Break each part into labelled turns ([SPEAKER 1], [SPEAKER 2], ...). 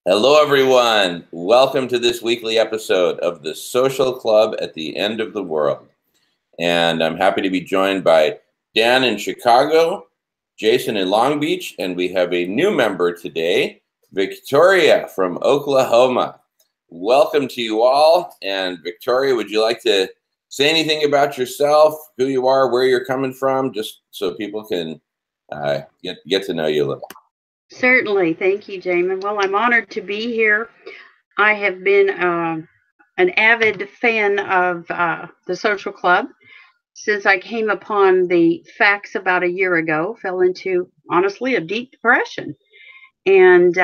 [SPEAKER 1] Hello, everyone. Welcome to this weekly episode of the Social Club at the End of the World. And I'm happy to be joined by Dan in Chicago, Jason in Long Beach, and we have a new member today, Victoria from Oklahoma. Welcome to you all. And Victoria, would you like to say anything about yourself, who you are, where you're coming from, just so people can get to know you a little?
[SPEAKER 2] Certainly. Thank you, Jamin. Well, I'm honored to be here. I have been an avid fan of the Social Club since I came upon the facts about a year ago, fell into, honestly, a deep depression, and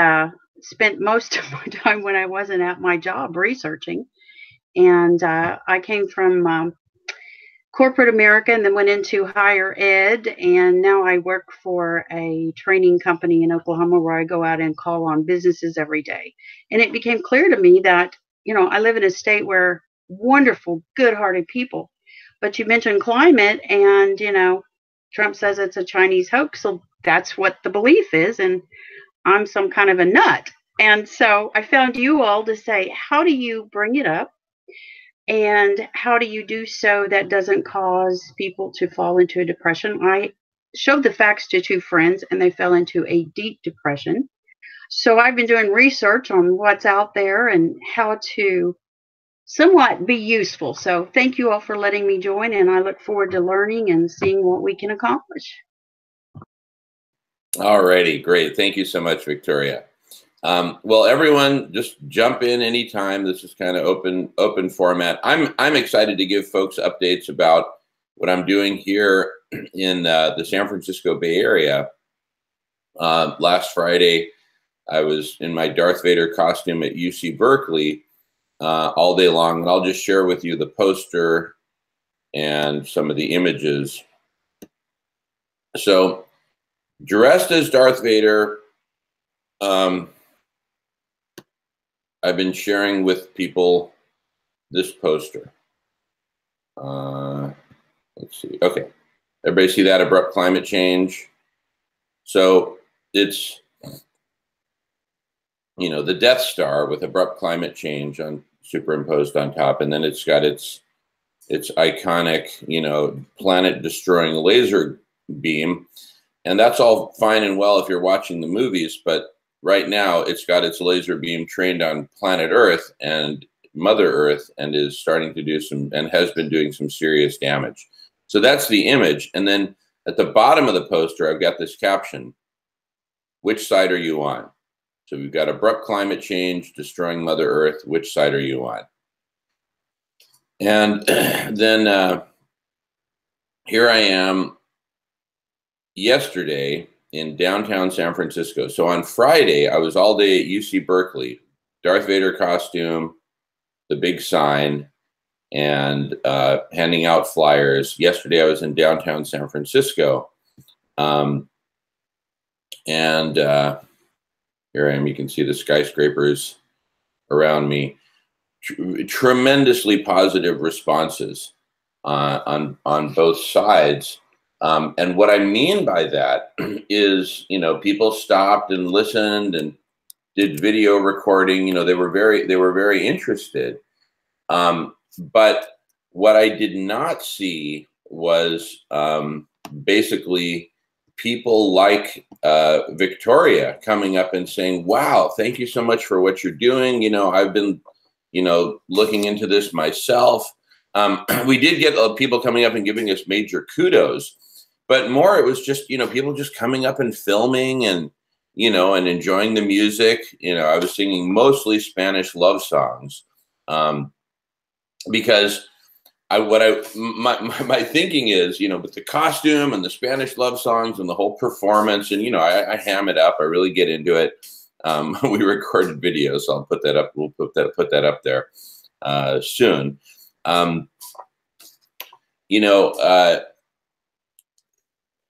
[SPEAKER 2] spent most of my time when I wasn't at my job researching. And I came from corporate America and then went into higher ed. And now I work for a training company in Oklahoma where I go out and call on businesses every day. And it became clear to me that, I live in a state where wonderful, good hearted people. But you mentioned climate, and, Trump says it's a Chinese hoax. So that's what the belief is. And I'm some kind of a nut. And so I found you all to say, how do you bring it up? And how do you do so that doesn't cause people to fall into a depression? I showed the facts to two friends and they fell into a deep depression. So I've been doing research on what's out there and how to somewhat be useful. So thank you all for letting me join, and I look forward to learning and seeing what we can accomplish.
[SPEAKER 1] All righty, great. Thank you so much, Victoria. Well, everyone, just jump in anytime. This is kind of open format. I'm excited to give folks updates about what I'm doing here in the San Francisco Bay Area. Last Friday, I was in my Darth Vader costume at UC Berkeley all day long, and I'll just share with you the poster and some of the images. So, dressed as Darth Vader, I've been sharing with people this poster. Let's see. Okay. Everybody see that? Abrupt climate change. So it's, the Death Star with abrupt climate change superimposed on top. And then it's got its iconic, planet destroying laser beam. And that's all fine and well if you're watching the movies, but right now it's got its laser beam trained on planet Earth and Mother Earth, and is starting to do and has been doing some serious damage. So that's the image. And then at the bottom of the poster, I've got this caption: which side are you on? So we've got abrupt climate change destroying Mother Earth. Which side are you on? And then here I am yesterday in downtown San Francisco. So on Friday, I was all day at UC Berkeley, Darth Vader costume, the big sign, and handing out flyers. Yesterday, I was in downtown San Francisco. And here I am. You can see the skyscrapers around me. Tremendously positive responses on both sides. And what I mean by that is, people stopped and listened and did video recording. They were very interested. But what I did not see was basically people like Victoria coming up and saying, "Wow, thank you so much for what you're doing. I've been, looking into this myself." We did get people coming up and giving us major kudos. But more, it was just, people just coming up and filming and, and enjoying the music. I was singing mostly Spanish love songs because my thinking is, with the costume and the Spanish love songs and the whole performance, and, I ham it up. I really get into it. We recorded videos, so I'll put that up. We'll put that up there soon.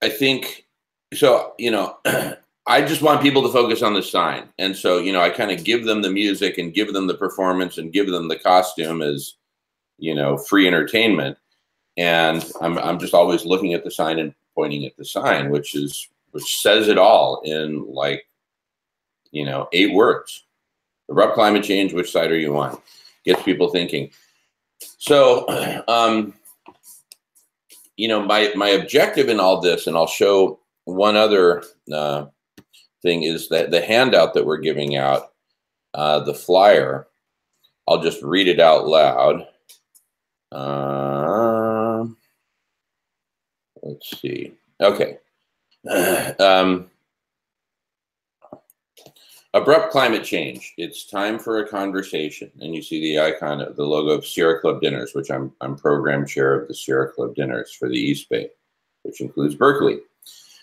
[SPEAKER 1] I think so, I just want people to focus on the sign. And so, I kind of give them the music and give them the performance and give them the costume as, free entertainment. And I'm just always looking at the sign and pointing at the sign, which says it all in 8 words. Abrupt climate change, which side are you on? Gets people thinking. So, you know, my objective in all this, and I'll show one other thing, is that the handout that we're giving out, the flyer, I'll just read it out loud. Let's see. Okay. Abrupt climate change. It's time for a conversation. And you see the icon of the logo of Sierra Club Dinners, which I'm program chair of the Sierra Club Dinners for the East Bay, which includes Berkeley.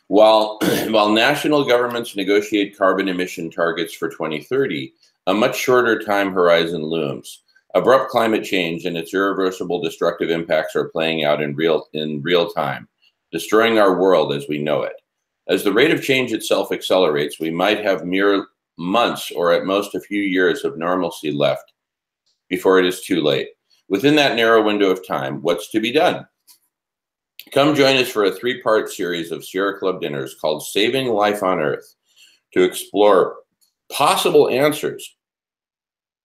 [SPEAKER 1] While national governments negotiate carbon emission targets for 2030, a much shorter time horizon looms. Abrupt climate change and its irreversible destructive impacts are playing out in real time, destroying our world as we know it. As the rate of change itself accelerates, we might have mere months or at most a few years of normalcy left before it is too late. Within that narrow window of time, what's to be done? Come join us for a 3-part series of Sierra Club Dinners called Saving Life on Earth to explore possible answers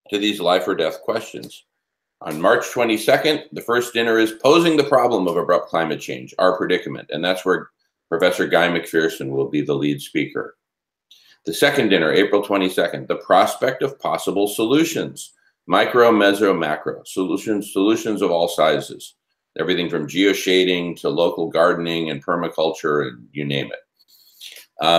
[SPEAKER 1] to these life or death questions. On March 22nd, the first dinner is Posing the Problem of Abrupt Climate Change, Our Predicament, and that's where Professor Guy McPherson will be the lead speaker. The second dinner, April 22nd, The Prospect of Possible Solutions, Micro, Meso, Macro, solutions of all sizes, everything from geoshading to local gardening and permaculture, and you name it.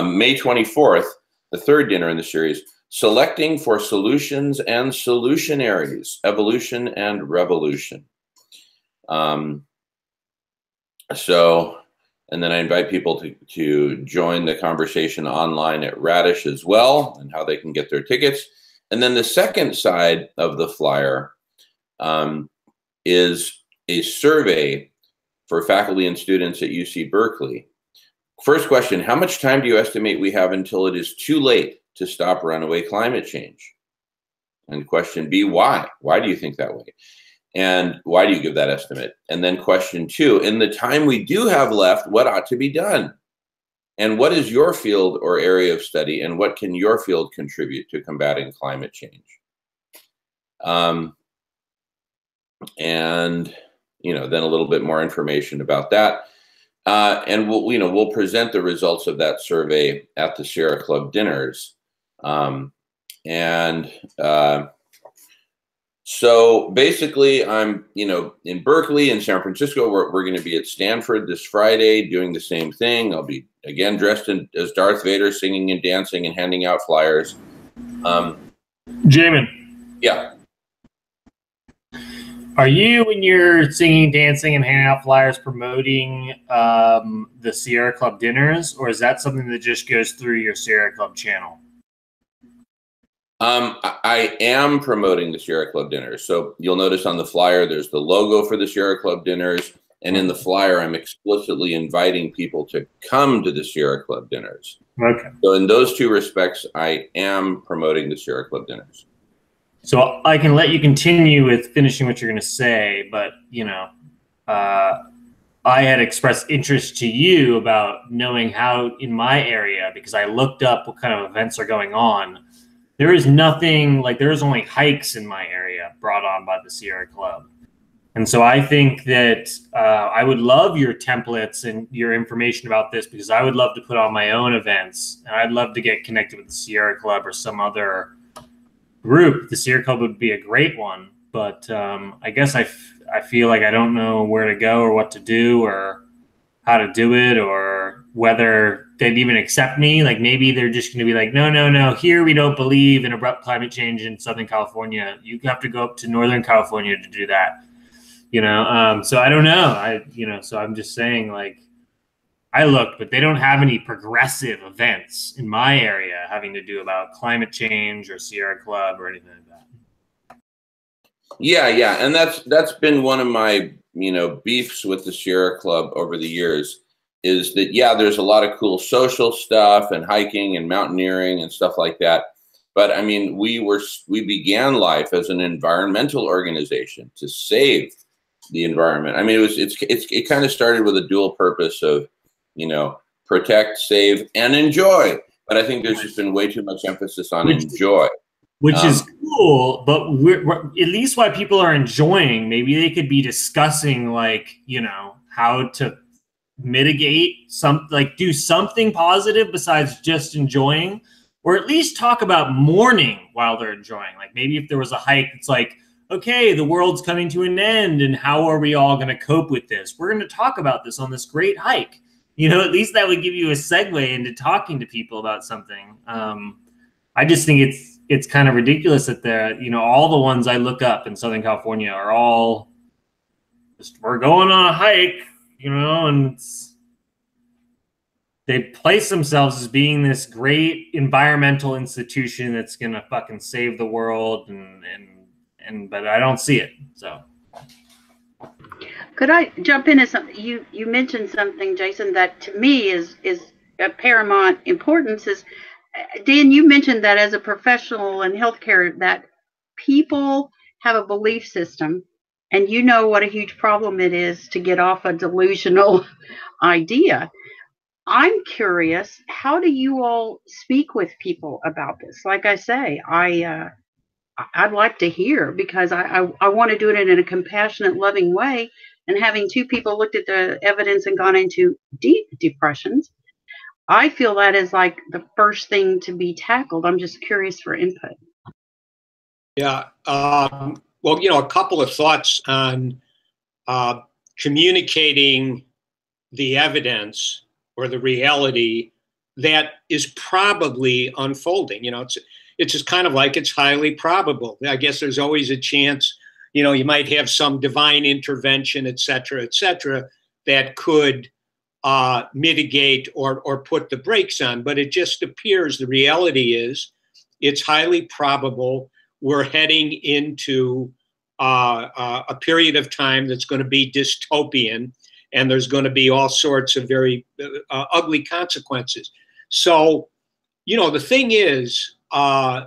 [SPEAKER 1] May 24th, the third dinner in the series, Selecting for Solutions and Solutionaries, Evolution and Revolution. And then I invite people to join the conversation online at Radish as well, and how they can get their tickets. And then the second side of the flyer is a survey for faculty and students at UC Berkeley. First question, how much time do you estimate we have until it is too late to stop runaway climate change? And question B, why? Why do you think that way? And why do you give that estimate? And then question 2, in the time we do have left, what ought to be done? And what is your field or area of study, and what can your field contribute to combating climate change? And, you know, then a little bit more information about that. And we'll present the results of that survey at the Sierra Club Dinners. So basically, I'm, in Berkeley and San Francisco. We're going to be at Stanford this Friday doing the same thing. I'll be, again, dressed as Darth Vader, singing and dancing and handing out flyers.
[SPEAKER 3] Jamin.
[SPEAKER 1] Yeah.
[SPEAKER 3] Are you, when you're singing, dancing, and handing out flyers, promoting the Sierra Club Dinners, or is that something that just goes through your Sierra Club channel?
[SPEAKER 1] I am promoting the Sierra Club Dinners. So you'll notice on the flyer, there's the logo for the Sierra Club Dinners. And in the flyer, I'm explicitly inviting people to come to the Sierra Club Dinners.
[SPEAKER 3] Okay.
[SPEAKER 1] So in those two respects, I am promoting the Sierra Club Dinners.
[SPEAKER 3] So I can let you continue with finishing what you're going to say, but, I had expressed interest to you about knowing how in my area, because I looked up what kind of events are going on. There is nothing, like there's only hikes in my area brought on by the Sierra Club. And so I think that I would love your templates and your information about this, because I would love to put on my own events, and I'd love to get connected with the Sierra Club or some other group. The Sierra Club would be a great one, but I guess I feel like I don't know where to go or what to do or how to do it, or whether they'd even accept me. Like maybe they're just going to be like, no, here we don't believe in abrupt climate change in Southern California. You have to go up to Northern California to do that. So I don't know. So I'm just saying, like, I looked, but they don't have any progressive events in my area having to do about climate change or Sierra Club or anything like that.
[SPEAKER 1] Yeah. And that's been one of my, beefs with the Sierra Club over the years, is that, there's a lot of cool social stuff and hiking and mountaineering and stuff like that. But I mean, we began life as an environmental organization to save the environment. I mean, it kind of started with a dual purpose of, protect, save, and enjoy. But I think there's just been way too much emphasis on enjoy.
[SPEAKER 3] Which is cool, but we're at least why people are enjoying. Maybe they could be discussing, like, you know, how to mitigate like do something positive besides just enjoying, or at least talk about mourning while they're enjoying. Like maybe if there was a hike, it's like, okay, the world's coming to an end, and how are we all going to cope with this? We're going to talk about this on this great hike. You know, at least that would give you a segue into talking to people about something. I just think it's kind of ridiculous that they're, you know, all the ones I look up in Southern California are all just, we're going on a hike, you know, and they place themselves as being this great environmental institution that's going to fucking save the world. But I don't see it. So.
[SPEAKER 2] Could I jump into something? You mentioned something, Jason, that to me is of paramount importance. Is Dan, you mentioned that as a professional in healthcare, that people have a belief system, and you know what a huge problem it is to get off a delusional idea. I'm curious, how do you all speak with people about this? Like I say, I'd like to hear, because I want to do it in a compassionate, loving way. And having two people looked at the evidence and gone into deep depressions, I feel that is like the first thing to be tackled. I'm just curious for input.
[SPEAKER 4] Yeah. Well, you know, a couple of thoughts on communicating the evidence or the reality that is probably unfolding. You know, it's just kind of like it's highly probable. I guess there's always a chance, you know, you might have some divine intervention, et cetera, that could mitigate or put the brakes on. But it just appears the reality is it's highly probable we're heading into a period of time that's going to be dystopian, and there's going to be all sorts of very ugly consequences. So, you know, the thing is,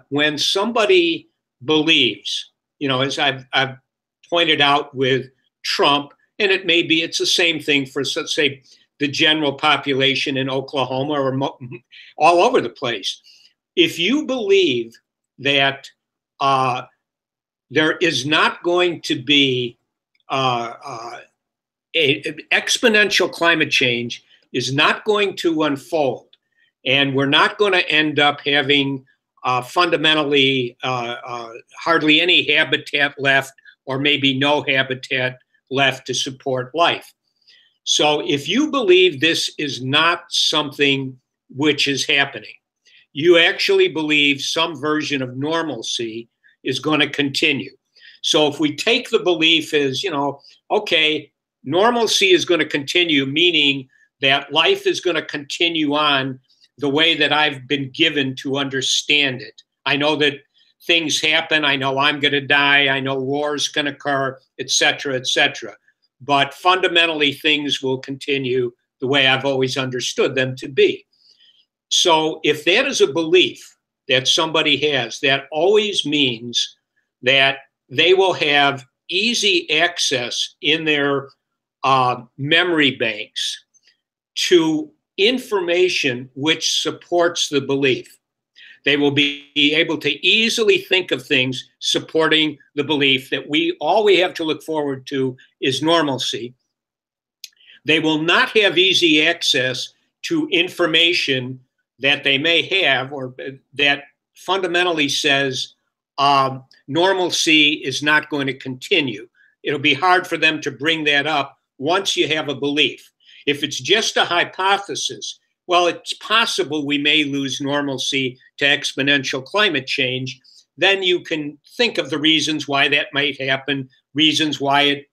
[SPEAKER 4] when somebody believes, you know, as I've pointed out with Trump, and it's the same thing for, let's say, the general population in Oklahoma or all over the place. If you believe that there is not going to be exponential climate change is not going to unfold, and we're not going to end up having fundamentally hardly any habitat left, or maybe no habitat left to support life. So if you believe this is not something which is happening, you actually believe some version of normalcy is going to continue. So if we take the belief as, you know, okay, normalcy is going to continue, meaning that life is going to continue on the way that I've been given to understand it. I know that things happen. I know I'm going to die. I know war's going to occur, et cetera, et cetera. But fundamentally, things will continue the way I've always understood them to be. So if that is a belief that somebody has, that always means that they will have easy access in their memory banks to information which supports the belief. They will be able to easily think of things supporting the belief that all we have to look forward to is normalcy. They will not have easy access to information that they may have, or that fundamentally says normalcy is not going to continue. It'll be hard for them to bring that up once you have a belief. If it's just a hypothesis, well, it's possible we may lose normalcy to exponential climate change. Then you can think of the reasons why that might happen, reasons why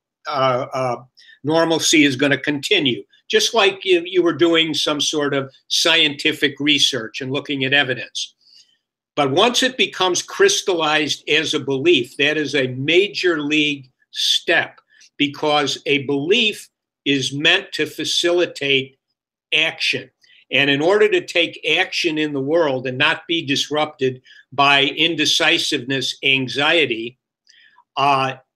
[SPEAKER 4] normalcy is going to continue. Just like you were doing some sort of scientific research and looking at evidence. But once it becomes crystallized as a belief, that is a major league step, because a belief is meant to facilitate action. And in order to take action in the world and not be disrupted by indecisiveness, anxiety,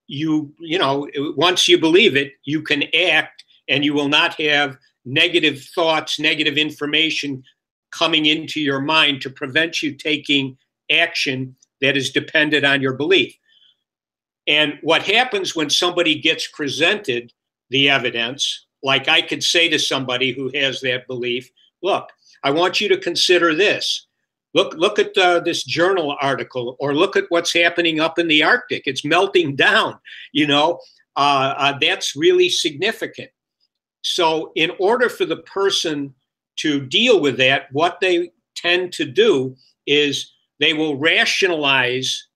[SPEAKER 4] you know, once you believe it, you can act, and you will not have negative thoughts, negative information coming into your mind to prevent you taking action that is dependent on your belief. And what happens when somebody gets presented the evidence, like I could say to somebody who has that belief, look, I want you to consider this. Look at this journal article, or look at what's happening up in the Arctic. It's melting down, you know, that's really significant. So in order for the person to deal with that, what they tend to do is they will rationalize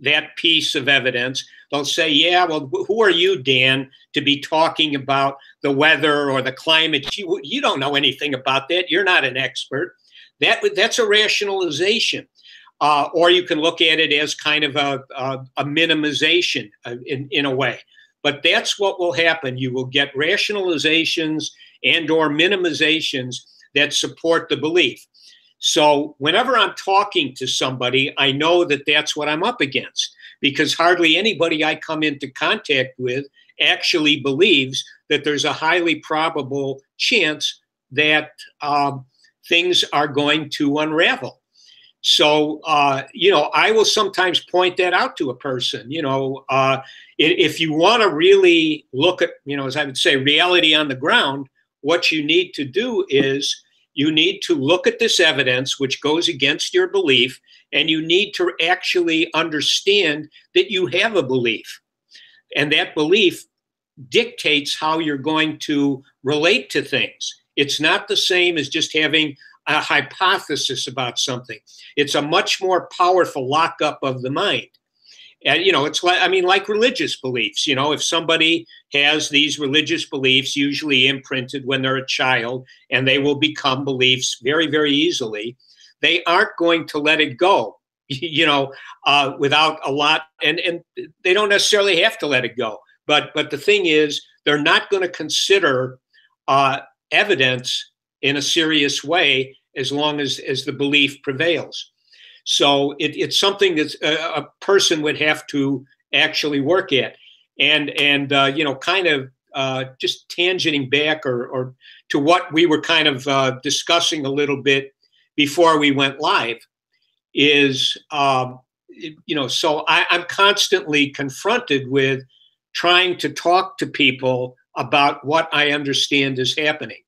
[SPEAKER 4] that piece of evidence. They'll say, yeah, well, who are you, Dan, to be talking about the weather or the climate? You don't know anything about that. You're not an expert. That's a rationalization. Or you can look at it as kind of a minimization in a way. But that's what will happen. You will get rationalizations and or minimizations that support the belief. So whenever I'm talking to somebody, I know that that's what I'm up against, because hardly anybody I come into contact with actually believes that there's a highly probable chance that things are going to unravel. So, you know, I will sometimes point that out to a person. You know, if you want to really look at, you know, as I would say, reality on the ground, what you need to do is you need to look at this evidence which goes against your belief, and you need to actually understand that you have a belief. And that belief dictates how you're going to relate to things. It's not the same as just having a hypothesis about something. It's a much more powerful lockup of the mind. And, you know, it's like, I mean, like religious beliefs, you know, if somebody has these religious beliefs, usually imprinted when they're a child, and they will become beliefs very, very easily, they aren't going to let it go, you know, without a lot, and they don't necessarily have to let it go. But the thing is, they're not going to consider evidence in a serious way as long as the belief prevails. So it's something that a person would have to actually work at. And you know, kind of just tangenting back or to what we were kind of discussing a little bit before we went live is, you know, so I'm constantly confronted with trying to talk to people about what I understand is happening.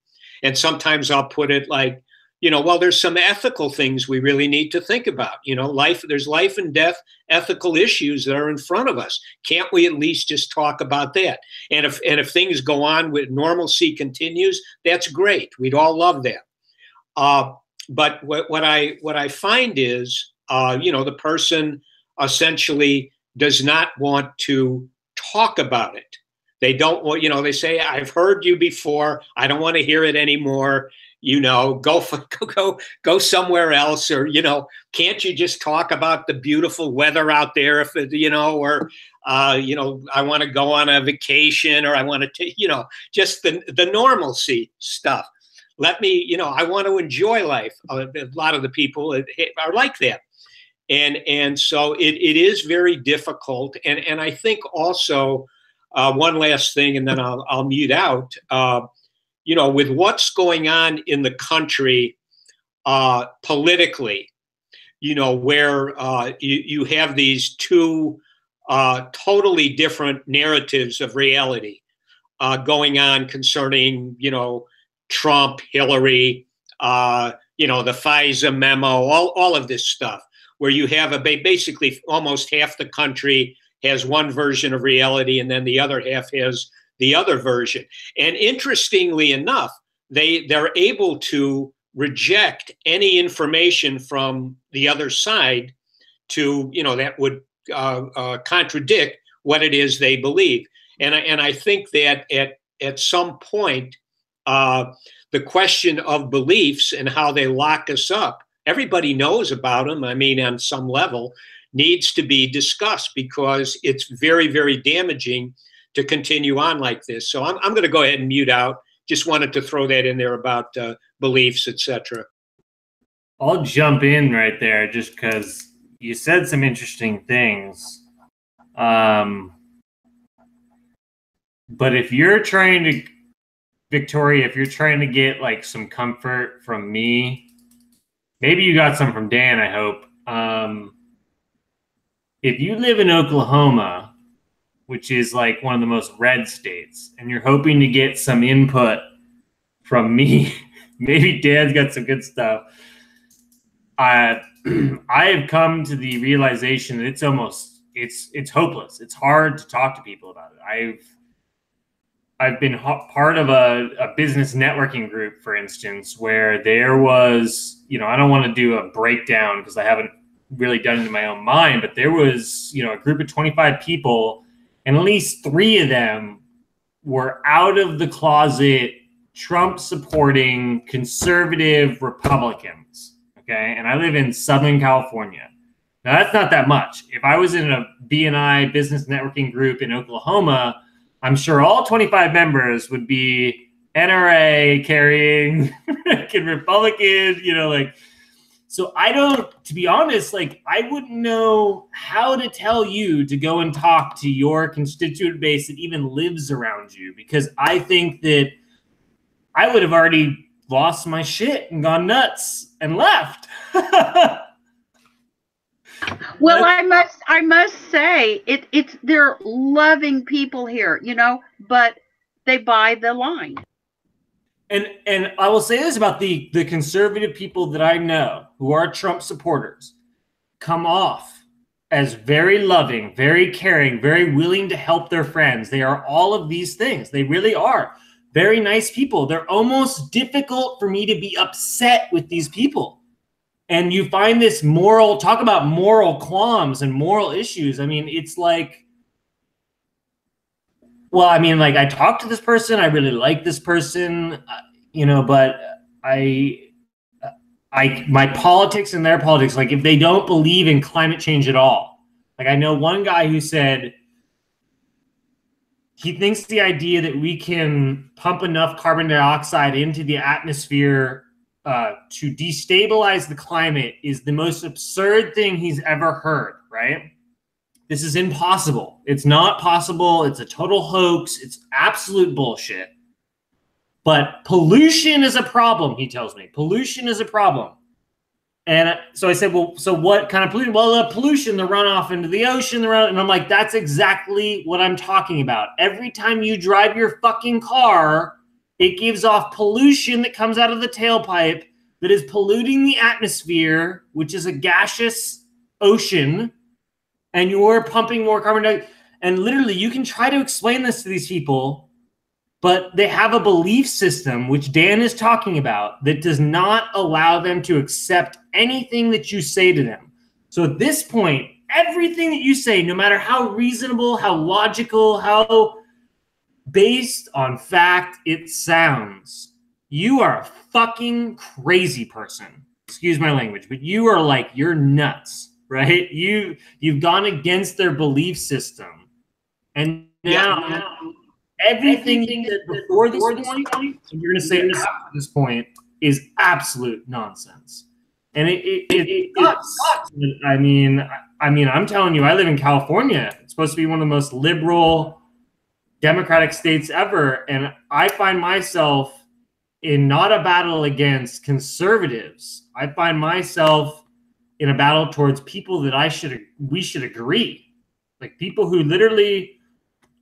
[SPEAKER 4] And sometimes I'll put it like, you know, well, there's some ethical things we really need to think about. You know, there's life and death ethical issues that are in front of us. Can't we at least just talk about that? And if things go on with normalcy continues, that's great. We'd all love that. But what I find is, you know, the person essentially does not want to talk about it. They don't want, you know, they say, I've heard you before. I don't want to hear it anymore. You know, go somewhere else, or, you know, can't you just talk about the beautiful weather out there, if it, you know, or, you know, I want to go on a vacation, or I want to, you know, just the normalcy stuff. Let me, you know, I want to enjoy life. A lot of the people are like that. And so it is very difficult. And I think also, one last thing, and then I'll mute out, you know, with what's going on in the country politically, you know, where you have these two totally different narratives of reality going on concerning, you know, Trump, Hillary, you know, the FISA memo, all of this stuff, where you have basically almost half the country has one version of reality, and then the other half has the other version. And interestingly enough, they're able to reject any information from the other side to, you know, that would contradict what it is they believe. And I think that at some point, the question of beliefs and how they lock us up, everybody knows about them. I mean, on some level, needs to be discussed, because it's very, very damaging to continue on like this. So I'm going to go ahead and mute out. Just wanted to throw that in there about beliefs, etc.
[SPEAKER 3] I'll jump in right there just because you said some interesting things. But if you're trying to, Victoria, if you're trying to get like some comfort from me, maybe you got some from Dan, I hope. if you live in Oklahoma, which is like one of the most red states, and you're hoping to get some input from me, maybe Dan's got some good stuff. I have come to the realization that it's hopeless. It's hard to talk to people about it. I've been part of a business networking group, for instance, where there was, I don't want to do a breakdown because I haven't really done it in my own mind, but there was, a group of 25 people, and at least 3 of them were out of the closet, Trump supporting conservative Republicans. Okay. And I live in Southern California. Now that's not that much. If I was in a BNI business networking group in Oklahoma, I'm sure all 25 members would be NRA carrying Republican, so I don't, to be honest, I wouldn't know how to tell you to go and talk to your constituent base that even lives around you, because I think that I would have already lost my shit and gone nuts and left.
[SPEAKER 2] Well, I must say it's they're loving people here, but they buy the line.
[SPEAKER 3] And I will say this about the conservative people that I know who are Trump supporters, come off as very loving, very caring, very willing to help their friends. They are all of these things. They really are very nice people. They're almost difficult for me to be upset with these people. And you find this talk about moral qualms and moral issues. I mean, it's like, well, I mean, I talked to this person, I really like this person, but my politics and their politics, if they don't believe in climate change at all. I know one guy who said he thinks the idea that we can pump enough carbon dioxide into the atmosphere to destabilize the climate is the most absurd thing he's ever heard, right? This is impossible. It's not possible. It's a total hoax. It's absolute bullshit. But pollution is a problem, he tells me. Pollution is a problem. And so I said, well, so what kind of pollution? Well, the pollution, the runoff into the ocean, and I'm like, that's exactly what I'm talking about. Every time you drive your fucking car, it gives off pollution that comes out of the tailpipe that is polluting the atmosphere, which is a gaseous ocean, and you're pumping more carbon dioxide. And literally, you can try to explain this to these people, but they have a belief system, which Dan is talking about, that does not allow them to accept anything that you say to them. So at this point, everything that you say, no matter how reasonable, how logical, how based on fact it sounds, you are a fucking crazy person. Excuse my language, but you are you're nuts, right? You've gone against their belief system. And now everything you did before this point, you're going to say at this point, is absolute nonsense. And it sucks. I mean, I'm telling you, I live in California. It's supposed to be one of the most liberal democratic states ever. And I find myself in not a battle against conservatives. I find myself in a battle towards people that we should agree. People who literally,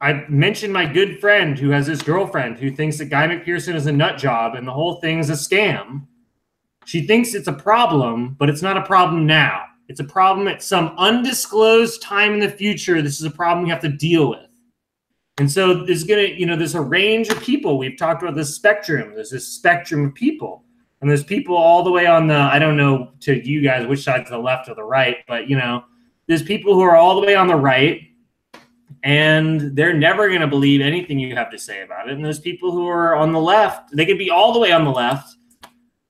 [SPEAKER 3] I mentioned my good friend who has this girlfriend who thinks that Guy McPherson is a nut job and the whole thing's a scam. She thinks it's a problem, but it's not a problem now. It's a problem at some undisclosed time in the future. This is a problem we have to deal with. And so there's there's a range of people. We've talked about this spectrum. There's this spectrum of people. And there's people all the way on the, I don't know to you guys which side's the left or the right, but there's people who are all the way on the right, and they're never going to believe anything you have to say about it. And there's people who are on the left. They could be all the way on the left,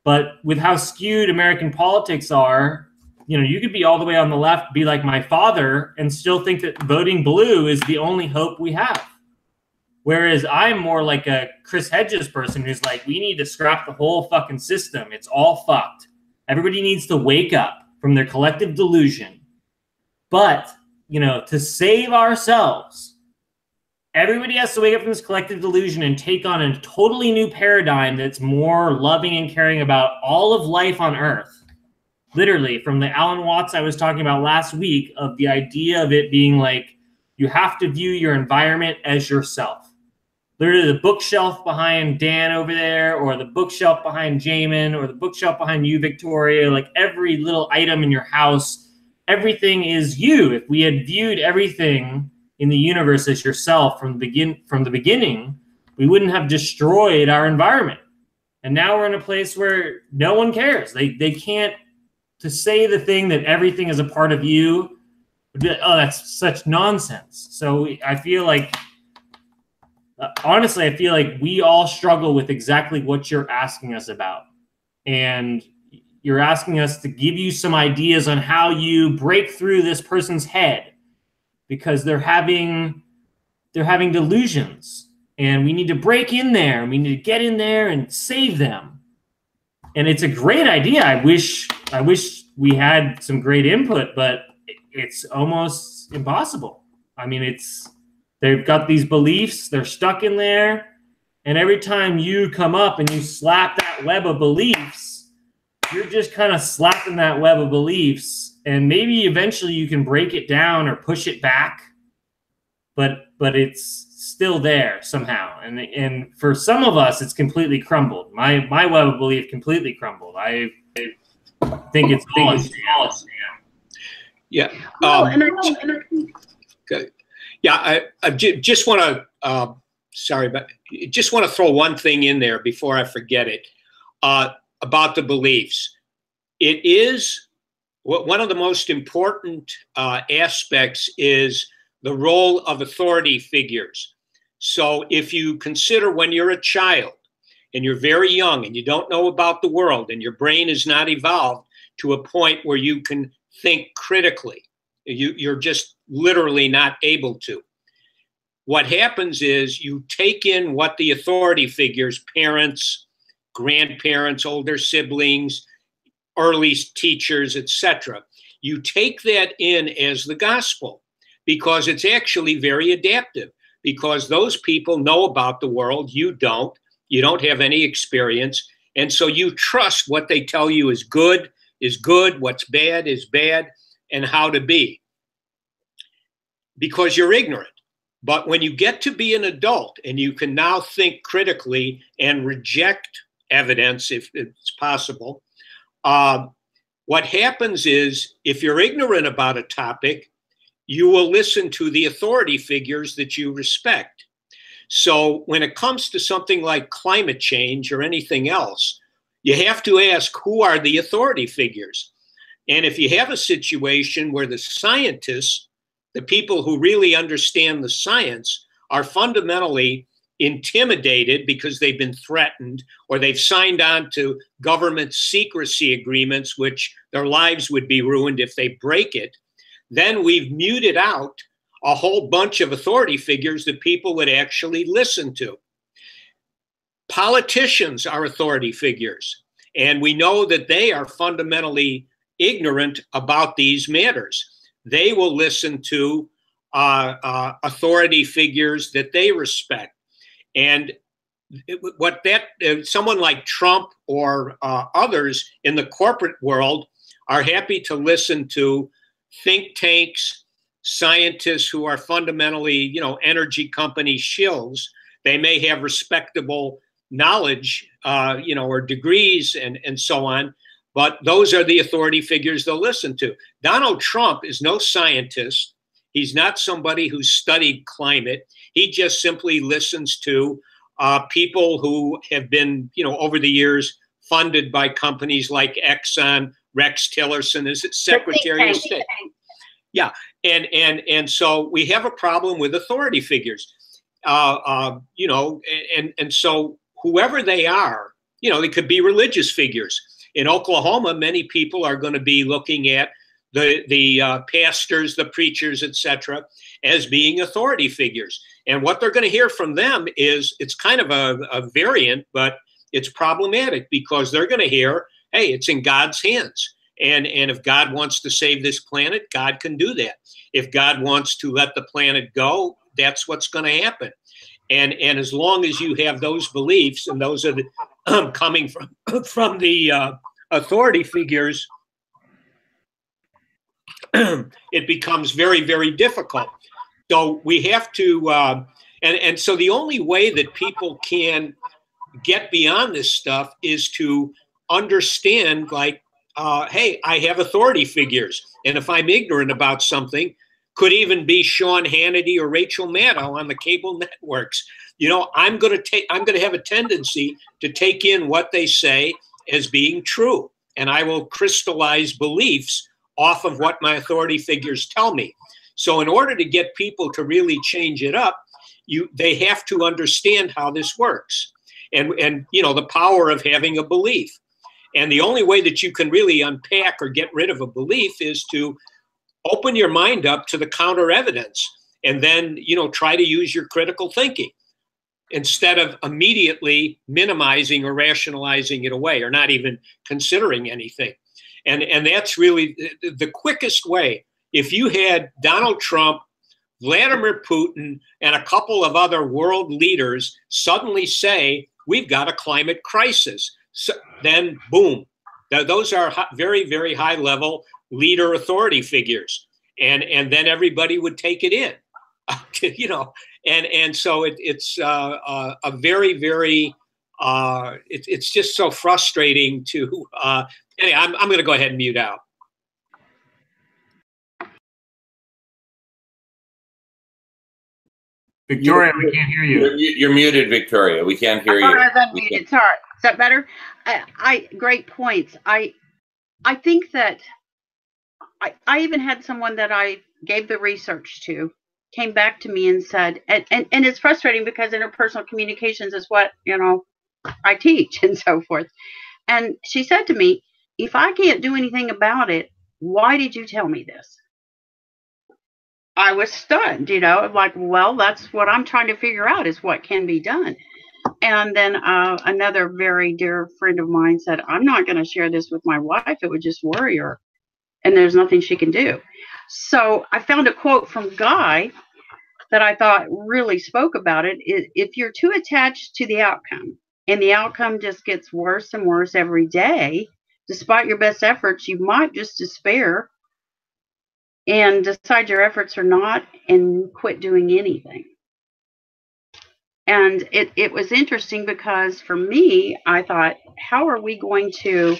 [SPEAKER 3] but with how skewed American politics are, you could be all the way on the left, be like my father, and still think that voting blue is the only hope we have. Whereas I'm more like a Chris Hedges person who's like, we need to scrap the whole fucking system. It's all fucked. Everybody needs to wake up from their collective delusion. But, to save ourselves, everybody has to wake up from this collective delusion and take on a totally new paradigm that's more loving and caring about all of life on Earth. literally from the Alan Watts I was talking about last week, of the idea of it being like, you have to view your environment as yourself. Literally the bookshelf behind Dan over there, or the bookshelf behind Jamin, or the bookshelf behind you, Victoria, like every little item in your house, everything is you. If we had viewed everything in the universe as yourself from the beginning, we wouldn't have destroyed our environment. And now we're in a place where no one cares. They can't, to say the thing that everything is a part of you would be like, oh, that's such nonsense. So I feel like, honestly, I feel like we all struggle with exactly what you're asking us about. And you're asking us to give you some ideas on how you break through this person's head, because they're having delusions, and we need to break in there, and we need to get in there and save them. And it's a great idea. I wish we had some great input, but it's almost impossible. I mean, they've got these beliefs, they're stuck in there, and every time you come up and you slap that web of beliefs, you're just kind of slapping that web of beliefs, and maybe eventually you can break it down or push it back, but it's still there somehow. And for some of us, it's completely crumbled. My web of belief completely crumbled. I think it's all.
[SPEAKER 4] Yeah.
[SPEAKER 2] Well,
[SPEAKER 4] Okay. Yeah, I just want to, sorry, but just want to throw one thing in there before I forget it, about the beliefs. It is, one of the most important aspects is the role of authority figures. So if you consider when you're a child and you're very young and you don't know about the world and your brain is not evolved to a point where you can think critically, you're just literally not able to. What happens is you take in what the authority figures, parents, grandparents, older siblings, early teachers, etc. You take that in as the gospel, because it's actually very adaptive, because those people know about the world, you don't have any experience, and so you trust what they tell you is good, what's bad is bad, and how to be, because you're ignorant. But when you get to be an adult and you can now think critically and reject evidence if it's possible, what happens is, if you're ignorant about a topic, you will listen to the authority figures that you respect. So when it comes to something like climate change or anything else, you have to ask, who are the authority figures? And if you have a situation where the scientists, the people who really understand the science, are fundamentally intimidated because they've been threatened, or they've signed on to government secrecy agreements, which their lives would be ruined if they break it, then we've muted out a whole bunch of authority figures that people would actually listen to. Politicians are authority figures, and we know that they are fundamentally ignorant about these matters. They will listen to authority figures that they respect. And someone like Trump or others in the corporate world are happy to listen to think tanks, scientists who are fundamentally, energy company shills. They may have respectable knowledge, or degrees and so on, but those are the authority figures they'll listen to. Donald Trump is no scientist. He's not somebody who's studied climate. He just simply listens to people who have been, over the years, funded by companies like Exxon. Rex Tillerson is Secretary of State. Yeah, and so we have a problem with authority figures, and so whoever they are, they could be religious figures. In Oklahoma, many people are going to be looking at the pastors, the preachers, etc., as being authority figures. And what they're going to hear from them is, it's kind of a variant, but it's problematic, because they're going to hear, hey, it's in God's hands. And if God wants to save this planet, God can do that. If God wants to let the planet go, that's what's going to happen. And as long as you have those beliefs, and those are coming from the authority figures, it becomes very, very difficult. So we have to, and so the only way that people can get beyond this stuff is to understand, like, hey, I have authority figures, and if I'm ignorant about something, could even be Sean Hannity or Rachel Maddow on the cable networks. You know, I'm going to have a tendency to take in what they say as being true, and I will crystallize beliefs off of what my authority figures tell me. So in order to get people to really change it up, they have to understand how this works, and you know, the power of having a belief. And the only way that you can really unpack or get rid of a belief is to open your mind up to the counter evidence, and then, you know, try to use your critical thinking instead of immediately minimizing or rationalizing it away, or not even considering anything. And that's really the quickest way. If you had Donald Trump, Vladimir Putin, and a couple of other world leaders suddenly say, we've got a climate crisis, so then boom, those are very, very high level leader authority figures. And then everybody would take it in, you know, and so it's a very, very, it's just so frustrating to, anyway, I'm going to go ahead and mute out.
[SPEAKER 3] Victoria, we can't hear you.
[SPEAKER 1] You're muted, Victoria. We can't hear you.
[SPEAKER 2] I was unmuted. Sorry. Is that better? Great points. I think that I even had someone that I gave the research to came back to me and said, and it's frustrating because interpersonal communications is what, you know, I teach and so forth. And she said to me, if I can't do anything about it, why did you tell me this? I was stunned, you know, like, well, that's what I'm trying to figure out is what can be done. And then another very dear friend of mine said, I'm not going to share this with my wife. It would just worry her. And there's nothing she can do. So I found a quote from Guy that I thought really spoke about it. If you're too attached to the outcome, and the outcome just gets worse and worse every day, despite your best efforts, you might just despair and decide your efforts are not and quit doing anything. And it was interesting because for me, I thought, how are we going to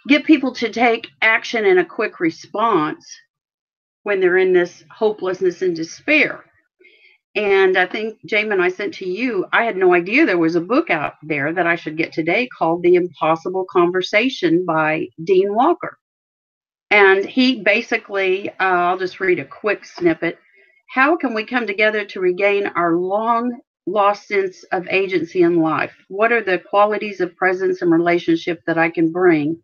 [SPEAKER 2] get people to take action in a quick response when they're in this hopelessness and despair? And I think, Jamin, I sent to you, I had no idea there was a book out there that I should get today called The Impossible Conversation by Dean Walker. And he basically, I'll just read a quick snippet. How can we come together to regain our long lost sense of agency in life? What are the qualities of presence and relationship that I can bring?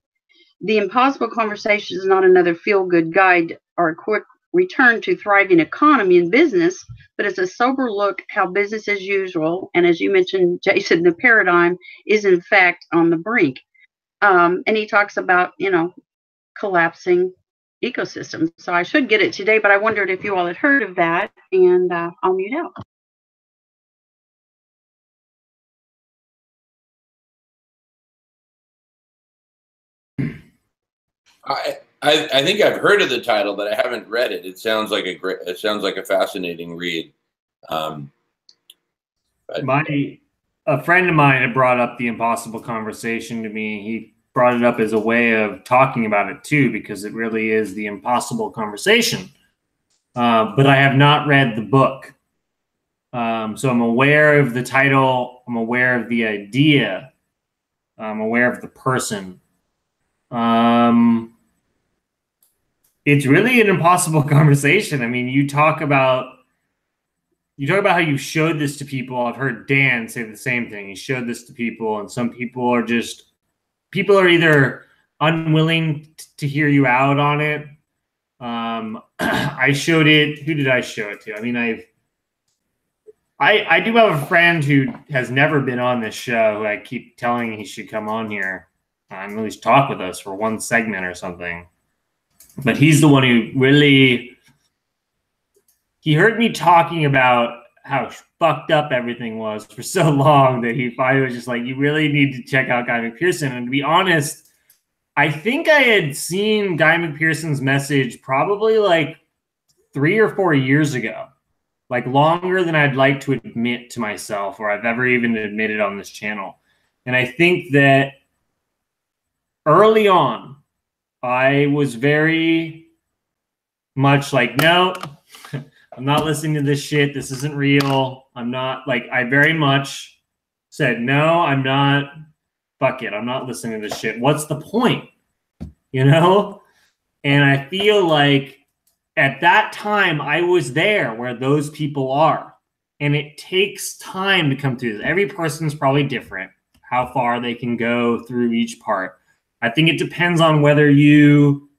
[SPEAKER 2] The Impossible Conversation is not another feel-good guide or a quick return to thriving economy and business, but it's a sober look how business as usual, and as you mentioned, Jason, the paradigm is in fact on the brink. And he talks about, you know, collapsing ecosystems. So I should get it today, but I wondered if you all had heard of that, and I'll mute out.
[SPEAKER 1] I think I've heard of the title, but I haven't read it. It sounds like a fascinating read.
[SPEAKER 3] A friend of mine had brought up the Impossible Conversation to me. He brought it up as a way of talking about it too, because it really is the impossible conversation. But I have not read the book. So I'm aware of the title. I'm aware of the idea. I'm aware of the person. It's really an impossible conversation. I mean, you talk about how you showed this to people. I've heard Dan say the same thing. He showed this to people, and some people are either unwilling to hear you out on it. I showed it. Who did I show it to? I mean, I do have a friend who has never been on this show who I keep telling he should come on here and at least talk with us for one segment or something. But he's the one who really, he heard me talking about how fucked up everything was for so long that he finally was just like, you really need to check out Guy McPherson. And to be honest, I think I had seen Guy McPherson's message probably like 3 or 4 years ago, like longer than I'd like to admit to myself or I've ever even admitted on this channel. And I think that early on, I was very much like, no, I'm not listening to this shit. This isn't real. I'm not, like, I very much said, no, I'm not. Fuck it. I'm not listening to this shit. What's the point? You know? And I feel like at that time, I was there where those people are. And it takes time to come through this. Every person's probably different, how far they can go through each part. I think it depends on whether you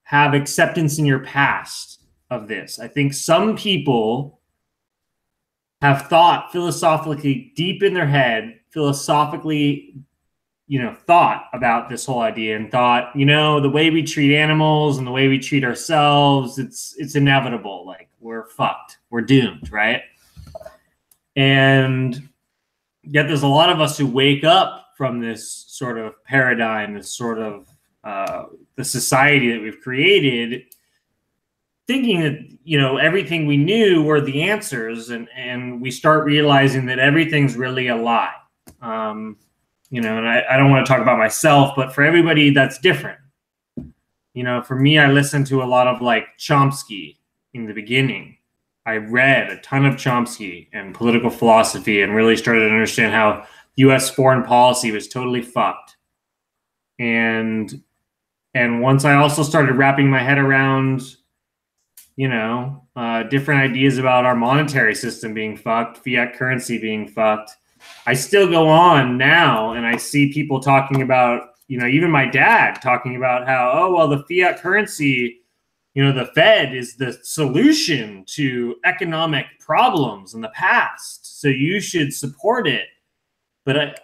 [SPEAKER 3] have acceptance in your past of this. I think some people have thought philosophically deep in their head, philosophically, thought about this whole idea and thought, the way we treat animals and the way we treat ourselves, it's inevitable. Like, we're fucked. We're doomed, right? And yet there's a lot of us who wake up from this sort of paradigm, this sort of the society that we've created, thinking that, everything we knew were the answers, and we start realizing that everything's really a lie. And I don't want to talk about myself, but for everybody, that's different. For me, I listened to a lot of like Chomsky in the beginning. I read a ton of Chomsky and political philosophy and really started to understand how U.S. foreign policy was totally fucked. And once I also started wrapping my head around, different ideas about our monetary system being fucked, fiat currency being fucked, I still go on now and I see people talking about, even my dad talking about how, oh, well, the fiat currency, the Fed is the solution to economic problems in the past, so you should support it. But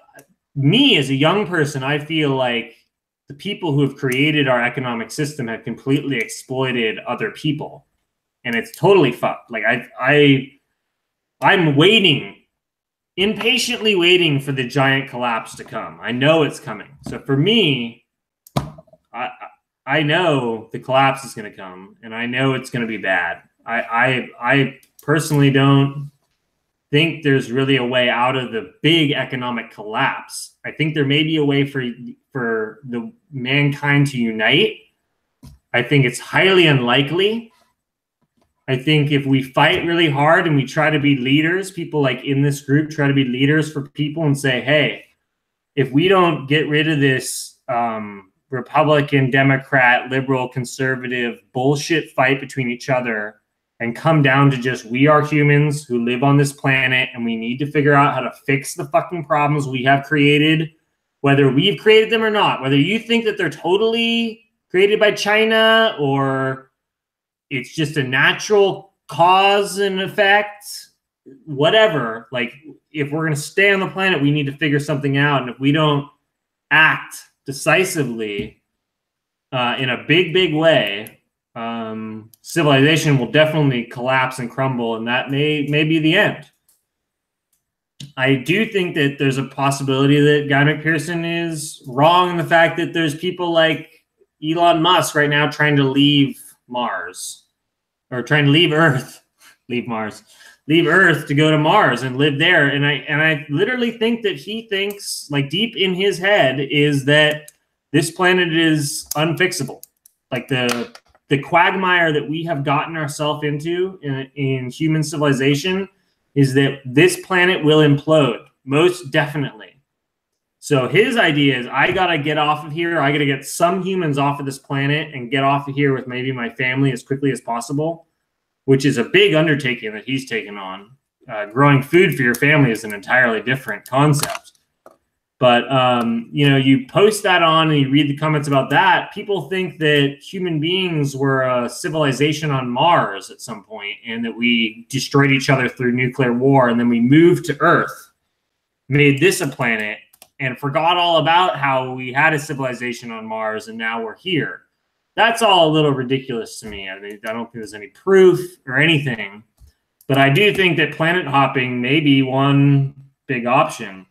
[SPEAKER 3] me as a young person, I feel like the people who have created our economic system have completely exploited other people, and it's totally fucked. Like I'm waiting, impatiently waiting for the giant collapse to come. I know it's coming. So for me, I know the collapse is going to come, and I know it's going to be bad. I personally don't think there's really a way out of the big economic collapse. I think there may be a way for the mankind to unite. I think it's highly unlikely. I think if we fight really hard and we try to be leaders, people like in this group try to be leaders for people and say, hey, if we don't get rid of this Republican, Democrat, liberal, conservative bullshit fight between each other and come down to just, we are humans who live on this planet and we need to figure out how to fix the fucking problems we have created, whether we've created them or not, whether you think that they're totally created by China or it's just a natural cause and effect, whatever. Like, if we're going to stay on the planet, we need to figure something out. And if we don't act decisively in a big way, civilization will definitely collapse and crumble, and that may be the end. I do think that there's a possibility that Guy McPherson is wrong in the fact that there's people like Elon Musk right now trying to leave Mars, or trying to leave Earth, leave Earth to go to Mars and live there. And I literally think that he thinks, like, deep in his head, is that this planet is unfixable. Like the quagmire that we have gotten ourselves into in human civilization is that this planet will implode, most definitely. So his idea is, I got to get off of here. I got to get some humans off of this planet and get off of here with maybe my family as quickly as possible, which is a big undertaking that he's taken on. Growing food for your family is an entirely different concept. But, you post that on and you read the comments about that, people think that human beings were a civilization on Mars at some point and that we destroyed each other through nuclear war, and then we moved to Earth, made this a planet, and forgot all about how we had a civilization on Mars and now we're here. That's all a little ridiculous to me. I don't think there's any proof or anything. But I do think that planet hopping may be one big option.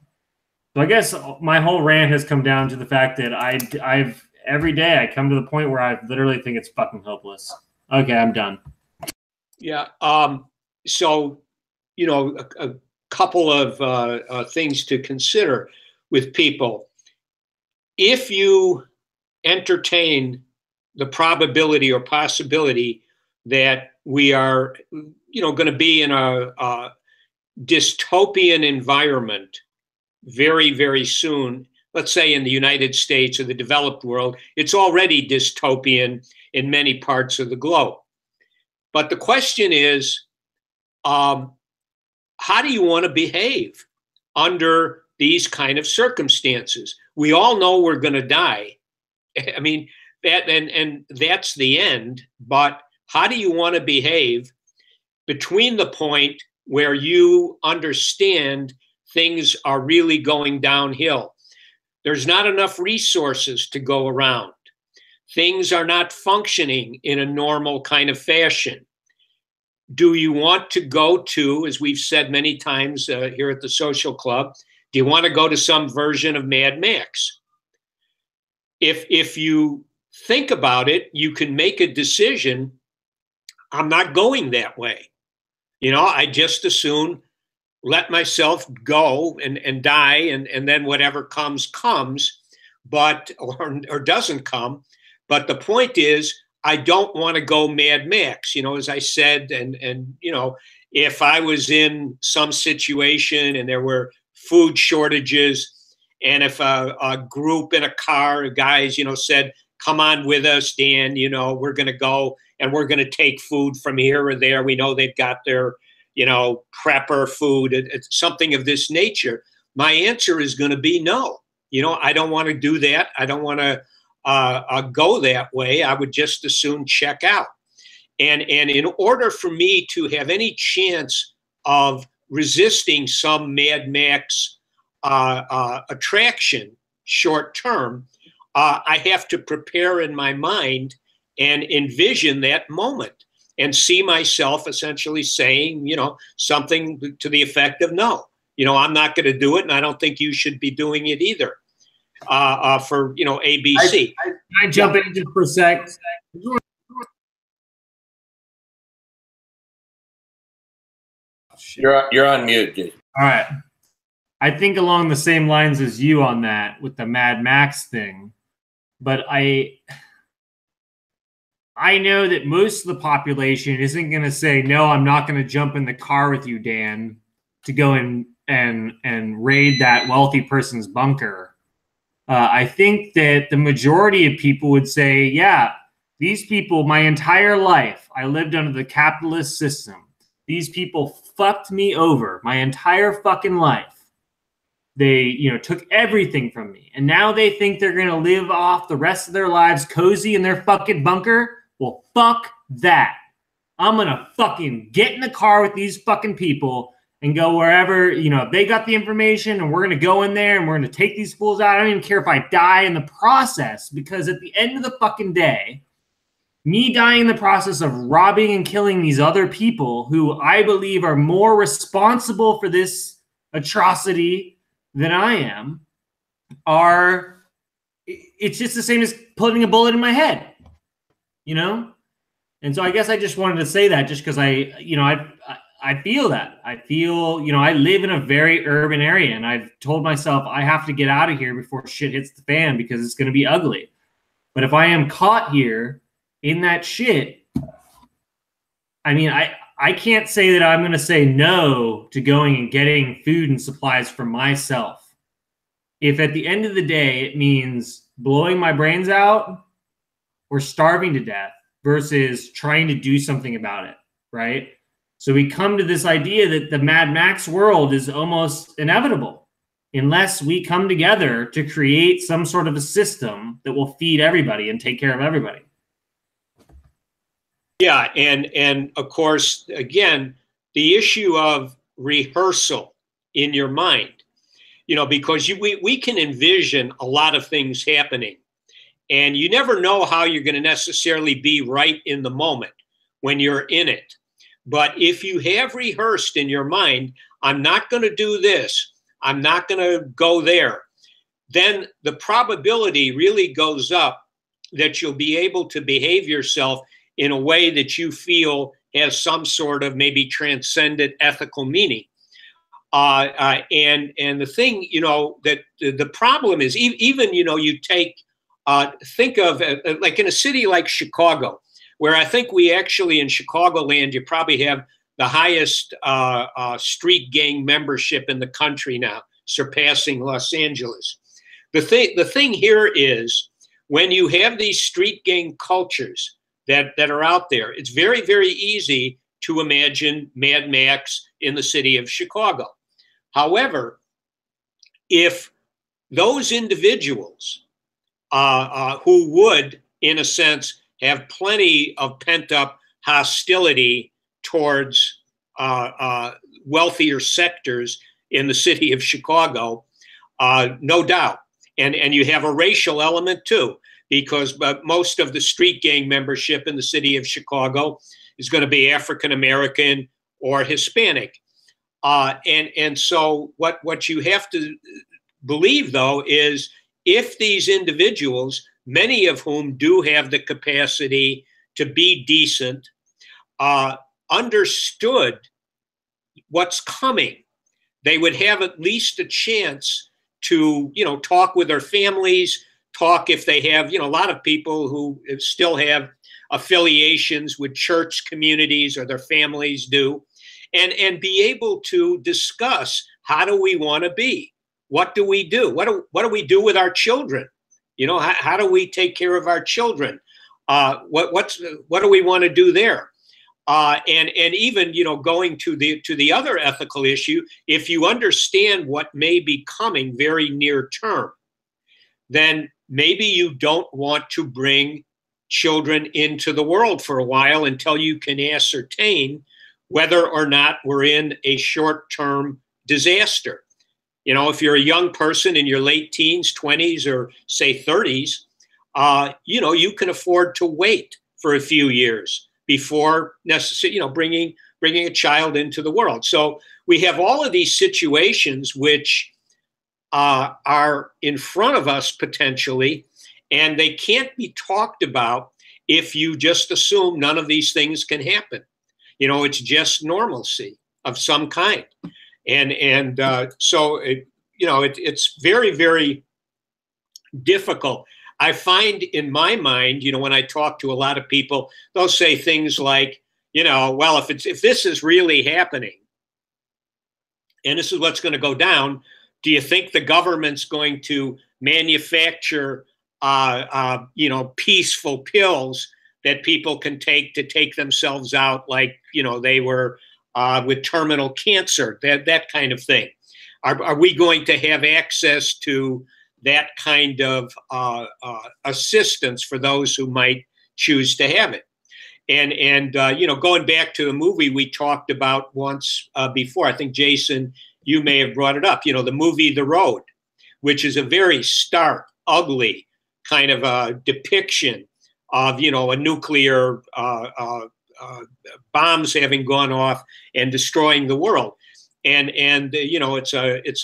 [SPEAKER 3] So I guess my whole rant has come down to the fact that I've every day I come to the point where I literally think it's fucking hopeless. Okay, I'm done.
[SPEAKER 4] Yeah. So, you know, a couple of things to consider with people. If you entertain the probability or possibility that we are, you know, going to be in a dystopian environment very, very soon, let's say in the United States or the developed world, it's already dystopian in many parts of the globe. But the question is, how do you want to behave under these kind of circumstances? We all know we're going to die. I mean, that and that's the end. But how do you want to behave between the point where you understand things are really going downhill? There's not enough resources to go around. Things are not functioning in a normal kind of fashion. Do you want to go to, as we've said many times here at the Social Club, do you want to go to some version of Mad Max? If you think about it, you can make a decision. I'm not going that way. You know, I just as soon let myself go and die, and then whatever comes, but or doesn't come. But the point is, I don't want to go Mad Max, you know, as I said, and you know, if I was in some situation and there were food shortages, and if a group in a car, guys, you know, said, come on with us, Dan, you know, we're going to go and we're going to take food from here or there. We know they've got their, you know, prepper food, it's something of this nature. My answer is going to be no. You know, I don't want to do that. I don't want to go that way. I would just as soon check out. And in order for me to have any chance of resisting some Mad Max attraction short term, I have to prepare in my mind and envision that moment and see myself essentially saying, you know, something to the effect of, no, you know, I'm not going to do it, and I don't think you should be doing it either. For, you know, ABC.
[SPEAKER 3] Can I jump in just for a sec?
[SPEAKER 1] You're on mute, Jason.
[SPEAKER 3] All right. I think along the same lines as you on that with the Mad Max thing, but I know that most of the population isn't going to say, no, I'm not going to jump in the car with you, Dan, to go and raid that wealthy person's bunker. I think that the majority of people would say, yeah, these people, my entire life, I lived under the capitalist system. These people fucked me over my entire fucking life. They, you know, took everything from me. And now they think they're going to live off the rest of their lives cozy in their fucking bunker. Well, fuck that. I'm going to fucking get in the car with these fucking people and go wherever, you know, if they got the information, and we're going to go in there and we're going to take these fools out. I don't even care if I die in the process, because at the end of the fucking day, me dying in the process of robbing and killing these other people who I believe are more responsible for this atrocity than I am, it's just the same as putting a bullet in my head, you know? And so I guess I just wanted to say that just because I feel that. I feel, you know, I live in a very urban area, and I've told myself I have to get out of here before shit hits the fan because it's going to be ugly. But if I am caught here in that shit, I mean, I can't say that I'm going to say no to going and getting food and supplies for myself. If at the end of the day it means blowing my brains out or starving to death versus trying to do something about it, right? So we come to this idea that the Mad Max world is almost inevitable unless we come together to create some sort of a system that will feed everybody and take care of everybody.
[SPEAKER 4] Yeah, and of course, again, the issue of rehearsal in your mind, you know, because we can envision a lot of things happening, and you never know how you're going to necessarily be right in the moment when you're in it. But if you have rehearsed in your mind, I'm not going to do this, I'm not going to go there, then the probability really goes up that you'll be able to behave yourself in a way that you feel has some sort of maybe transcendent ethical meaning. And the thing, that the problem is, even, you take, think of like in a city like Chicago, where I think we actually in Chicagoland, you probably have the highest street gang membership in the country now, surpassing Los Angeles. The thing here is, when you have these street gang cultures that are out there, it's very, very easy to imagine Mad Max in the city of Chicago. However, if those individuals who would, in a sense, have plenty of pent-up hostility towards wealthier sectors in the city of Chicago, no doubt. And you have a racial element too, because most of the street gang membership in the city of Chicago is going to be African American or Hispanic. And so what you have to believe, though, is if these individuals, many of whom do have the capacity to be decent, understood what's coming, they would have at least a chance to, talk with their families, talk if they have, a lot of people who still have affiliations with church communities, or their families do, and be able to discuss, how do we want to be? What do we do? What do we do with our children? How do we take care of our children? What do we want to do there? And even, going to the other ethical issue, if you understand what may be coming very near term, then maybe you don't want to bring children into the world for a while until you can ascertain whether or not we're in a short-term disaster. If you're a young person in your late teens, 20s, or say 30s, you can afford to wait for a few years before bringing a child into the world. So we have all of these situations which are in front of us potentially, and they can't be talked about if you just assume none of these things can happen. It's just normalcy of some kind. And so it's very, very difficult. I find in my mind, when I talk to a lot of people, they'll say things like, well, if this is really happening and this is what's going to go down, do you think the government's going to manufacture, peaceful pills that people can take to take themselves out, like, they were with terminal cancer, that kind of thing? Are we going to have access to that kind of assistance for those who might choose to have it? And going back to a movie we talked about once before, I think, Jason, you may have brought it up, the movie The Road, which is a very stark, ugly kind of a depiction of, a nuclear bombs having gone off and destroying the world. And it's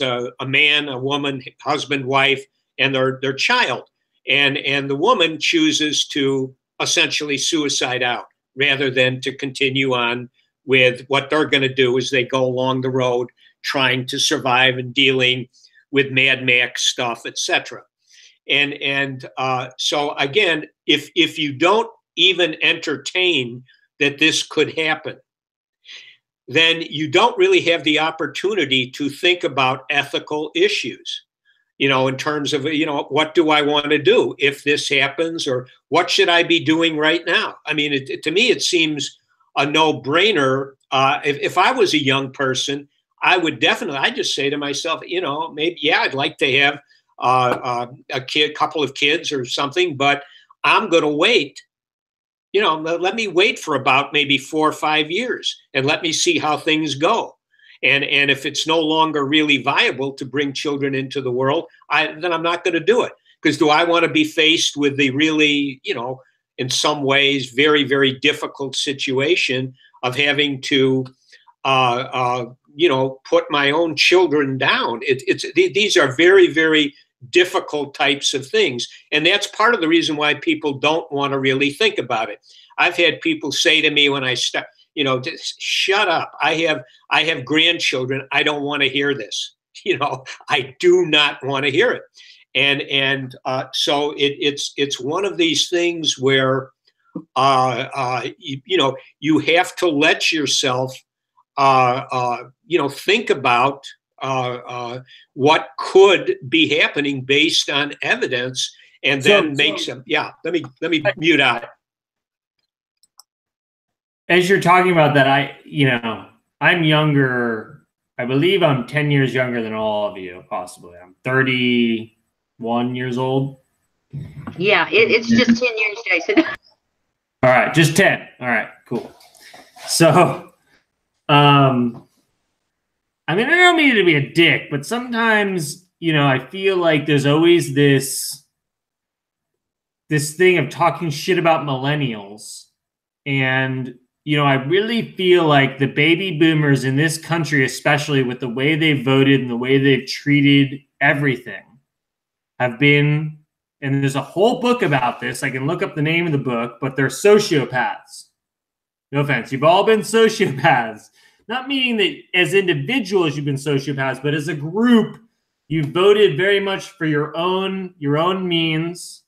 [SPEAKER 4] a man, a woman, husband, wife, and their child. And the woman chooses to essentially suicide out rather than to continue on with what they're going to do as they go along the road, trying to survive and dealing with Mad Max stuff, etc. And so again, if you don't even entertain that this could happen, then you don't really have the opportunity to think about ethical issues, in terms of, what do I want to do if this happens, or what should I be doing right now? I mean, to me, it seems a no-brainer. If I was a young person, I would definitely, I just say to myself, maybe, yeah, I'd like to have a couple of kids or something, but I'm going to wait. Let me wait for about maybe 4 or 5 years and let me see how things go. And if it's no longer really viable to bring children into the world, then I'm not going to do it. Because do I want to be faced with the really, in some ways, very, very difficult situation of having to, put my own children down? These are very, very difficult types of things. And that's part of the reason why people don't want to really think about it. I've had people say to me when I start, you know, just shut up. I have grandchildren. I don't want to hear this. You know, I do not want to hear it. And so it's one of these things where, you know, you have to let yourself, you know, think about what could be happening based on evidence, and then make some. Yeah, let me mute out.
[SPEAKER 3] As you're talking about that, you know, I'm younger. I believe I'm 10 years younger than all of you, possibly. I'm 31 years old.
[SPEAKER 2] Yeah, it's just 10 years, Jason.
[SPEAKER 3] All right, just 10. All right, cool. So, I mean, I don't mean to be a dick, but sometimes, you know, I feel like there's always this thing of talking shit about millennials. And, you know, I really feel like the baby boomers in this country, especially with the way they voted and the way they've treated everything, have been, and there's a whole book about this. I can look up the name of the book, but they're sociopaths. No offense. You've all been sociopaths. Not meaning that as individuals you've been sociopaths, but as a group, you've voted very much for your own means,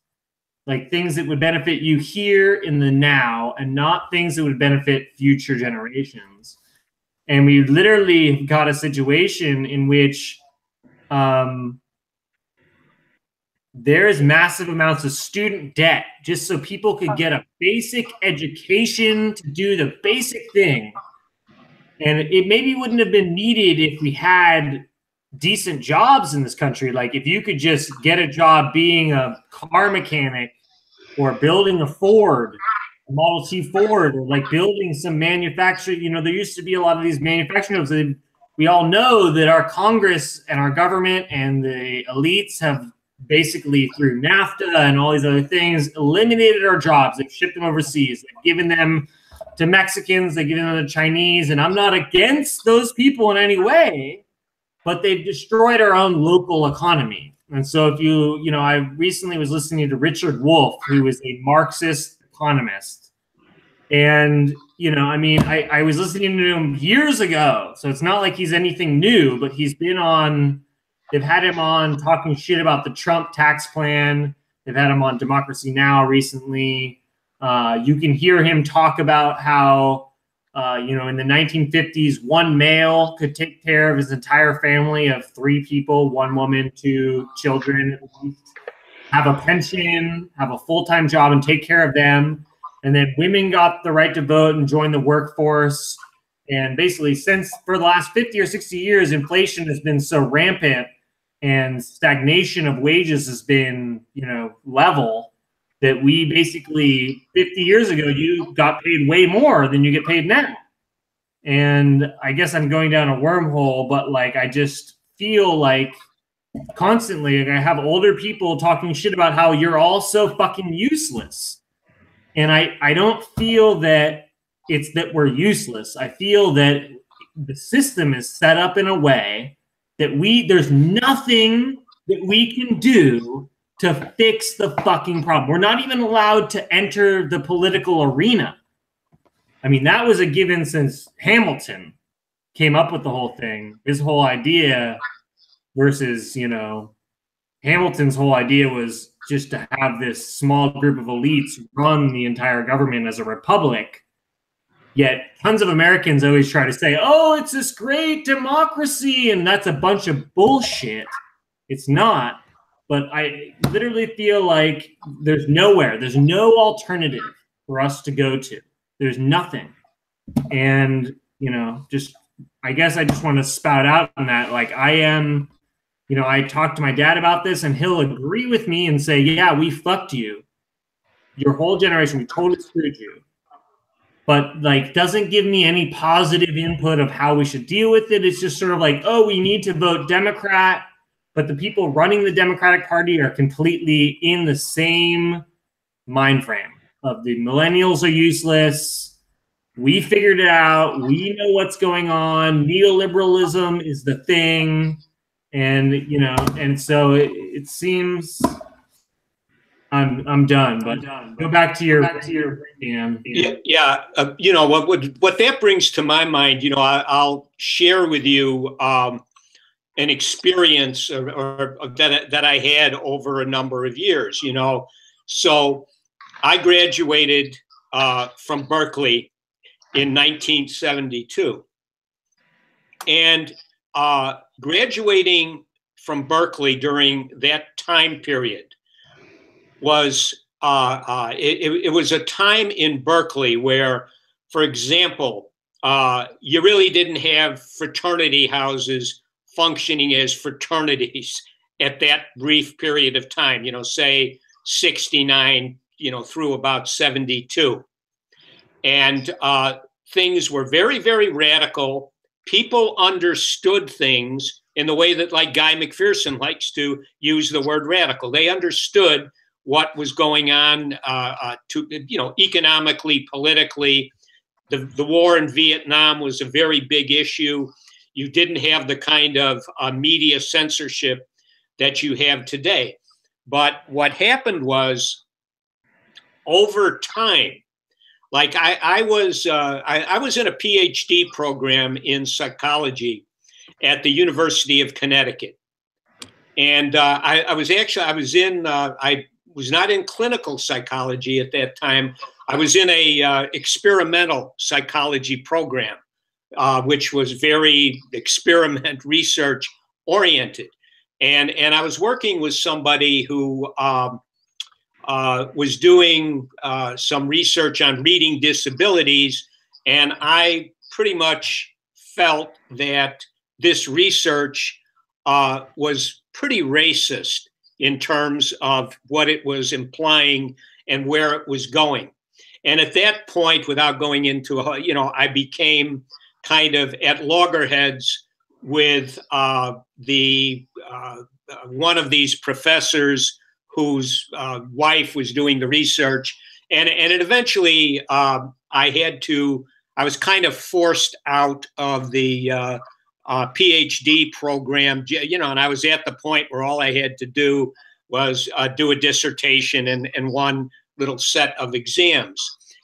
[SPEAKER 3] like things that would benefit you here in the now and not things that would benefit future generations. And we literally got a situation in which there is massive amounts of student debt just so people could get a basic education to do the basic thing. And it maybe wouldn't have been needed if we had decent jobs in this country. Like if you could just get a job being a car mechanic or building a Ford, a Model T Ford, or like building some manufacturing. You know, there used to be a lot of these manufacturing jobs. We all know that our Congress and our government and the elites have basically through NAFTA and all these other things eliminated our jobs. They've shipped them overseas. They've given them to Mexicans. They've given them to Chinese. And I'm not against those people in any way, but they've destroyed our own local economy. And so if you know, I recently was listening to Richard Wolff, who is a Marxist economist. And, you know, I mean, I was listening to him years ago. So it's not like he's anything new, but he's been on, they've had him on talking shit about the Trump tax plan. They've had him on Democracy Now! Recently. You can hear him talk about how, you know, in the 1950s, one male could take care of his entire family of 3 people, 1 woman, 2 children, have a pension, have a full-time job, and take care of them. And then women got the right to vote and join the workforce. And basically, since for the last 50 or 60 years, inflation has been so rampant and stagnation of wages has been, you know, level, that we basically 50 years ago, you got paid way more than you get paid now. And I guess I'm going down a wormhole, but like, I just feel like constantly, like I have older people talking shit about how you're all so fucking useless. And I don't feel that it's that we're useless. I feel that the system is set up in a way that there's nothing that we can do to fix the fucking problem. We're not even allowed to enter the political arena. I mean, that was a given since Hamilton came up with the whole thing. His whole idea versus, you know, Hamilton's whole idea was just to have this small group of elites run the entire government as a republic. Yet tons of Americans always try to say, oh, it's this great democracy. And that's a bunch of bullshit. It's not. But I literally feel like there's no alternative for us to go to. There's nothing. And, you know, just, I guess I just want to spout out on that. Like I am, you know, I talked to my dad about this and he'll agree with me and say, yeah, we fucked you. Your whole generation, we totally screwed you. But like, doesn't give me any positive input of how we should deal with it. It's just sort of like, oh, we need to vote Democrat. But the people running the Democratic Party are completely in the same mind frame of the millennials are useless. We figured it out. We know what's going on. Neoliberalism is the thing. And and so it seems I'm done. But go back to your Dan.
[SPEAKER 4] Yeah. What that brings to my mind, I'll share with you an experience that I had over a number of years. So I graduated from Berkeley in 1972, and graduating from Berkeley during that time period was it was a time in Berkeley where, for example, you really didn't have fraternity houses functioning as fraternities at that brief period of time, say 69, through about 72. And things were very, very radical. People understood things in the way that, like, Guy McPherson likes to use the word radical. They understood what was going on economically, politically. The war in Vietnam was a very big issue. You didn't have the kind of media censorship that you have today. But what happened was, over time, like I was in a PhD program in psychology at the University of Connecticut, and I was not in clinical psychology at that time. I was in a experimental psychology program, which was very experiment research oriented, and I was working with somebody who was doing some research on reading disabilities, and I pretty much felt that this research was pretty racist in terms of what it was implying and where it was going. And at that point, without going into I became kind of at loggerheads with one of these professors whose wife was doing the research, and it eventually I was kind of forced out of the PhD program, and I was at the point where all I had to do was do a dissertation and one little set of exams.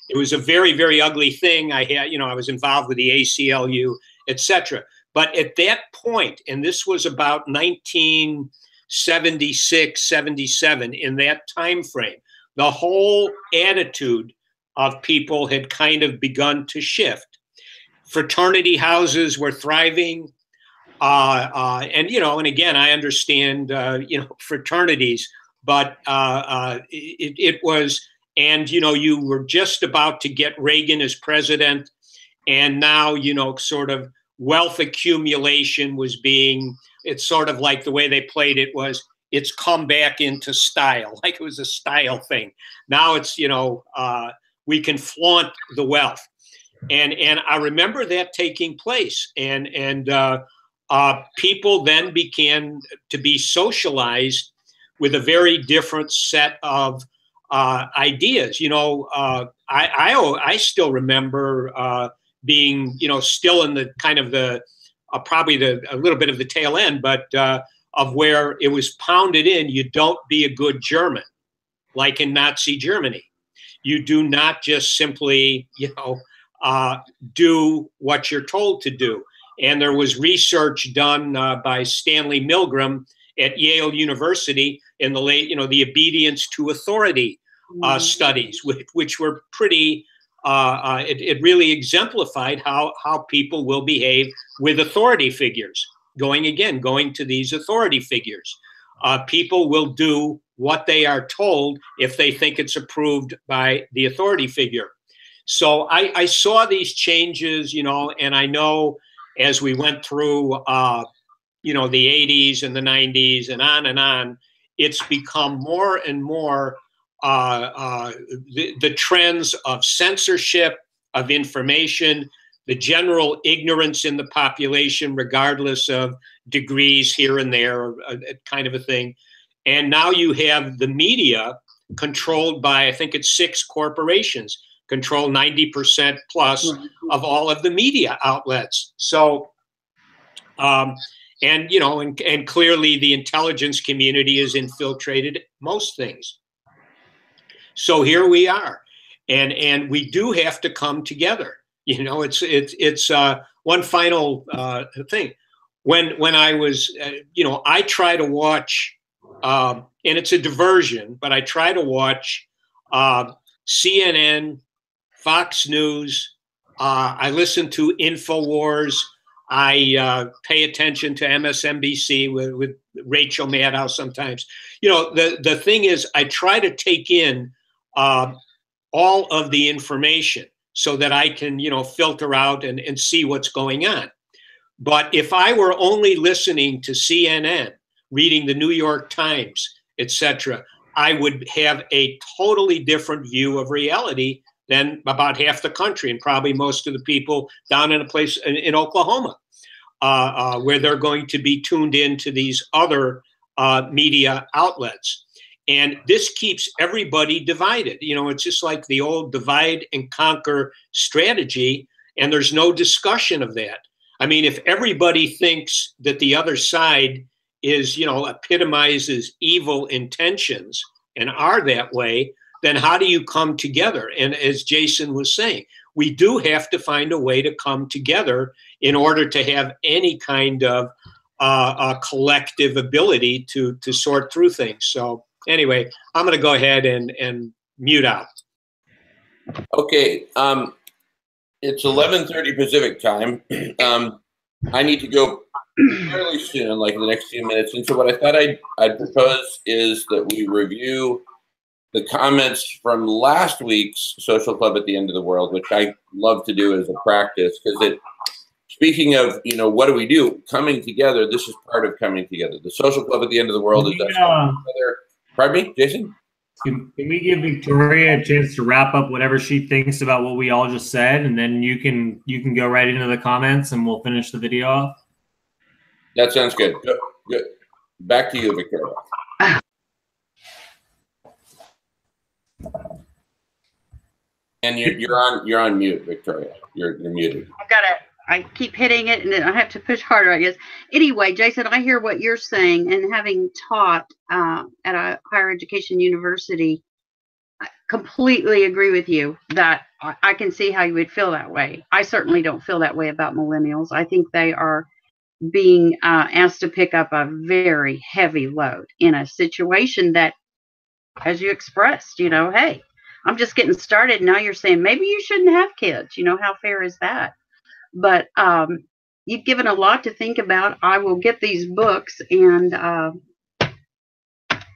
[SPEAKER 4] It was a very, very ugly thing. I was involved with the ACLU, etc. But at that point, and this was about 1976, 77, in that time frame, the whole attitude of people had kind of begun to shift. Fraternity houses were thriving, and again, I understand fraternities, but it was, and you were just about to get Reagan as president, and now sort of wealth accumulation was being. It's sort of like the way they played it was, it's come back into style, like it was a style thing. Now it's we can flaunt the wealth. And I remember that taking place, and people then began to be socialized with a very different set of ideas. I still remember being still in the kind of the probably a little bit of the tail end, but of where it was pounded in: you don't be a good German, like in Nazi Germany. You do not just simply do what you're told to do. And there was research done by Stanley Milgram at Yale University in the late, the obedience to authority studies, which were pretty, it really exemplified how people will behave with authority figures. Going to these authority figures. People will do what they are told if they think it's approved by the authority figure. So I saw these changes, and I know as we went through, the 80s and the 90s and on, it's become more and more the trends of censorship, of information, the general ignorance in the population, regardless of degrees here and there, kind of a thing. And now you have the media controlled by, I think it's 6 corporations, control 90% plus of all of the media outlets. So, And, you know, and clearly the intelligence community has infiltrated most things. So here we are. And we do have to come together. You know, it's one final thing. When I was, you know, I try to watch, and it's a diversion, but I try to watch CNN, Fox News. I listen to InfoWars. I pay attention to MSNBC with Rachel Maddow sometimes. You know, the thing is, I try to take in all of the information so that I can, you know, filter out and see what's going on. But if I were only listening to CNN, reading the New York Times, etc., I would have a totally different view of reality than about half the country and probably most of the people down in a place in Oklahoma, where they're going to be tuned into these other media outlets. And this keeps everybody divided. You know, it's just like the old divide and conquer strategy, and there's no discussion of that. I mean, if everybody thinks that the other side is, you know, epitomizes evil intentions and are that way, then how do you come together? And as Jason was saying, we do have to find a way to come together in order to have any kind of collective ability to sort through things. So anyway, I'm going to go ahead and mute out.
[SPEAKER 1] Okay. It's 11:30 Pacific time. I need to go fairly soon, like in the next few minutes. And so what I thought I'd propose is that we review the comments from last week's Social Club at the End of the World, which I love to do as a practice, because speaking of, you know, what do we do? Coming together, this is part of coming together. The Social Club at the End of the World is together. Pardon me, Jason?
[SPEAKER 3] Can we give Victoria a chance to wrap up whatever she thinks about what we all just said, and then you can go right into the comments and we'll finish the video off?
[SPEAKER 1] That sounds good. Good. Back to you, Victoria. And you're on mute, Victoria. You're muted.
[SPEAKER 2] I've got to. I keep hitting it, and then I have to push harder, I guess. Anyway, Jason, I hear what you're saying, and having taught at a higher education university, I completely agree with you that I can see how you would feel that way. I certainly don't feel that way about millennials. I think they are being asked to pick up a very heavy load in a situation that, as you expressed, you know, hey, I'm just getting started. Now you're saying maybe you shouldn't have kids. You know, how fair is that? But you've given a lot to think about. I will get these books and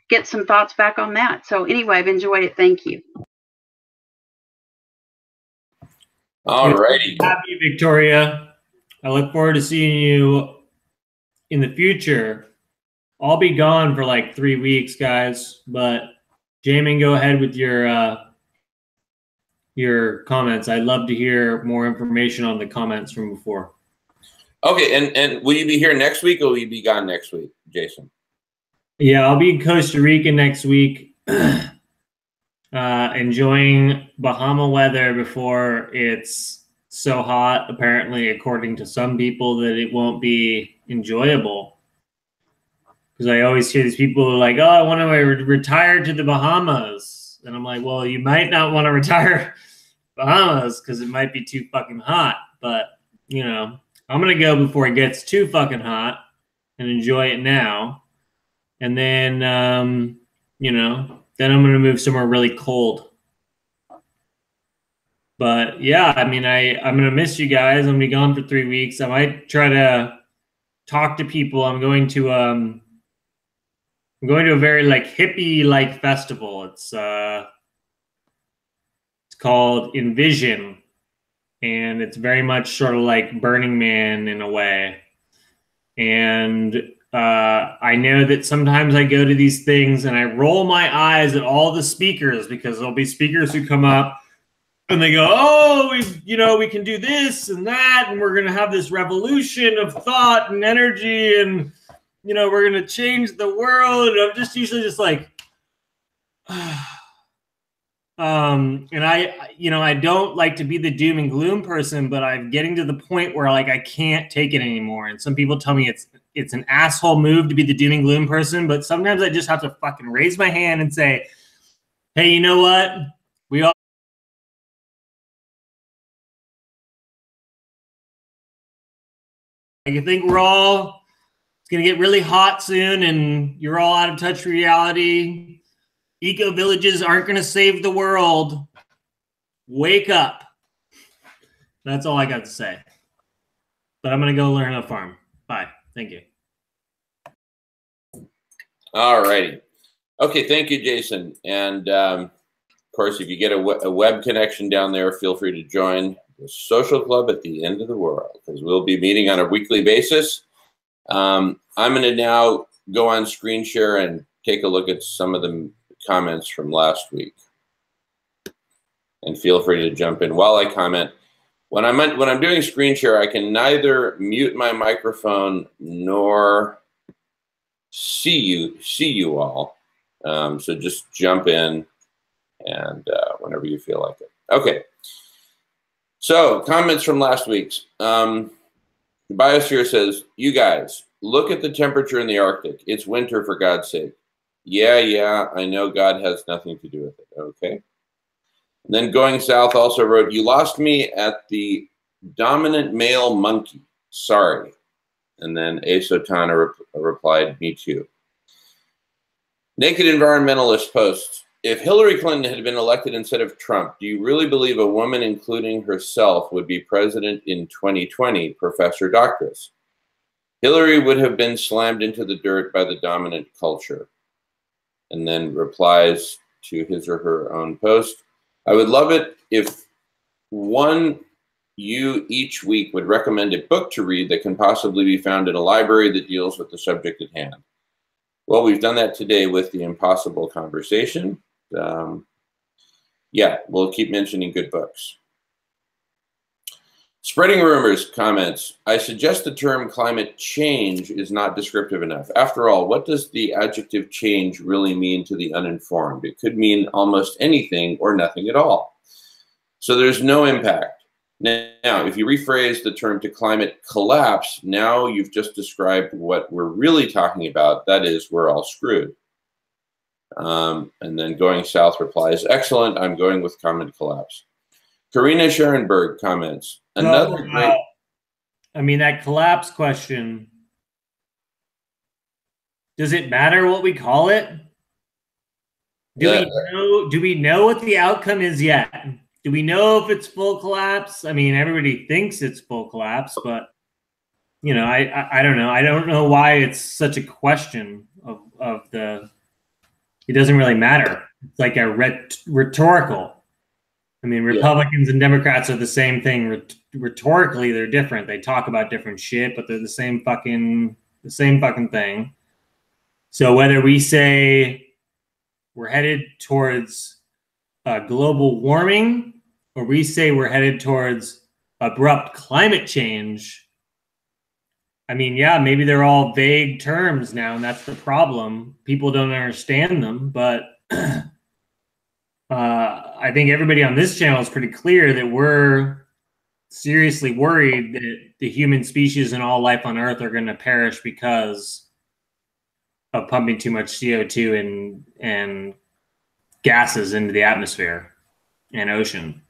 [SPEAKER 2] get some thoughts back on that. So anyway, I've enjoyed it. Thank you.
[SPEAKER 1] All righty.
[SPEAKER 3] Happy, Victoria. I look forward to seeing you in the future. I'll be gone for like 3 weeks, guys. But Jamin, go ahead with your comments. I'd love to hear more information on the comments from before. Okay,
[SPEAKER 1] and will you be here next week, or will you be gone next week, Jason?
[SPEAKER 3] Yeah, I'll be in Costa Rica next week, enjoying Bahama weather before it's so hot, apparently, according to some people, that it won't be enjoyable. Because I always hear these people who are like, oh, I want to retire to the Bahamas. And I'm like, well, you might not want to retire Bahamas because it might be too fucking hot. But, you know, I'm going to go before it gets too fucking hot and enjoy it now. And then, you know, then I'm going to move somewhere really cold. But, yeah, I mean, I'm going to miss you guys. I'm going to be gone for 3 weeks. I might try to talk to people. I'm going to a very like hippie like festival. It's called Envision, and it's very much sort of like Burning Man in a way. And I know that sometimes I go to these things and I roll my eyes at all the speakers, because there'll be speakers who come up and they go, oh, we can do this and that, and we're going to have this revolution of thought and energy, and you know, we're going to change the world. And I'm just usually just like, and I don't like to be the doom and gloom person, but I'm getting to the point where like, I can't take it anymore. And some people tell me it's it's an asshole move to be the doom and gloom person, but sometimes I just have to fucking raise my hand and say, hey, you know what? We all you think we're all it's gonna get really hot soon and you're all out of touch with reality. Eco villages aren't gonna save the world. Wake up. That's all I got to say. But I'm gonna go learn how to farm. Bye. Thank you.
[SPEAKER 1] All righty. Okay, thank you, Jason. And of course, if you get a web connection down there, feel free to join the social club at the end of the world, because we'll be meeting on a weekly basis. I'm going to now go on screen share and take a look at some of the comments from last week. And feel free to jump in while I comment. When I'm doing screen share, I can neither mute my microphone nor see you all. So just jump in and whenever you feel like it. Okay. So comments from last week's. Biosphere says, you guys, look at the temperature in the Arctic. It's winter, for God's sake. Yeah, I know God has nothing to do with it. Okay. And then Going South also wrote, you lost me at the dominant male monkey. Sorry. And then Asotana replied, me too. Naked Environmentalist posts, if Hillary Clinton had been elected instead of Trump, do you really believe a woman, including herself, would be president in 2020, Professor Doctress? Hillary would have been slammed into the dirt by the dominant culture. And then replies to his or her own post, I would love it if you each week would recommend a book to read that can possibly be found in a library that deals with the subject at hand. Well, we've done that today with The Impossible Conversation. Yeah, we'll keep mentioning good books. Spreading Rumors comments, I suggest the term climate change is not descriptive enough. After all, what does the adjective change really mean to the uninformed? It could mean almost anything or nothing at all. So there's no impact. Now, if you rephrase the term to climate collapse, now you've just described what we're really talking about. That is, we're all screwed. And then Going South replies, excellent, I'm going with climate collapse. Karina Scherenberg comments, another great...
[SPEAKER 3] I mean, that collapse question, does it matter what we call it? Do we know what the outcome is yet? Do we know if it's full collapse? I mean, everybody thinks it's full collapse, but you know, I don't know. I don't know why it's such a question of the. It doesn't really matter. It's like a rhetorical. I mean, Republicans and Democrats are the same thing. Rhetorically, they're different. They talk about different shit, but they're the same fucking thing. So whether we say we're headed towards global warming, or we say we're headed towards abrupt climate change, I mean, yeah, maybe they're all vague terms now, and that's the problem. People don't understand them, but I think everybody on this channel is pretty clear that we're seriously worried that the human species and all life on Earth are going to perish because of pumping too much CO2 and gases into the atmosphere and ocean.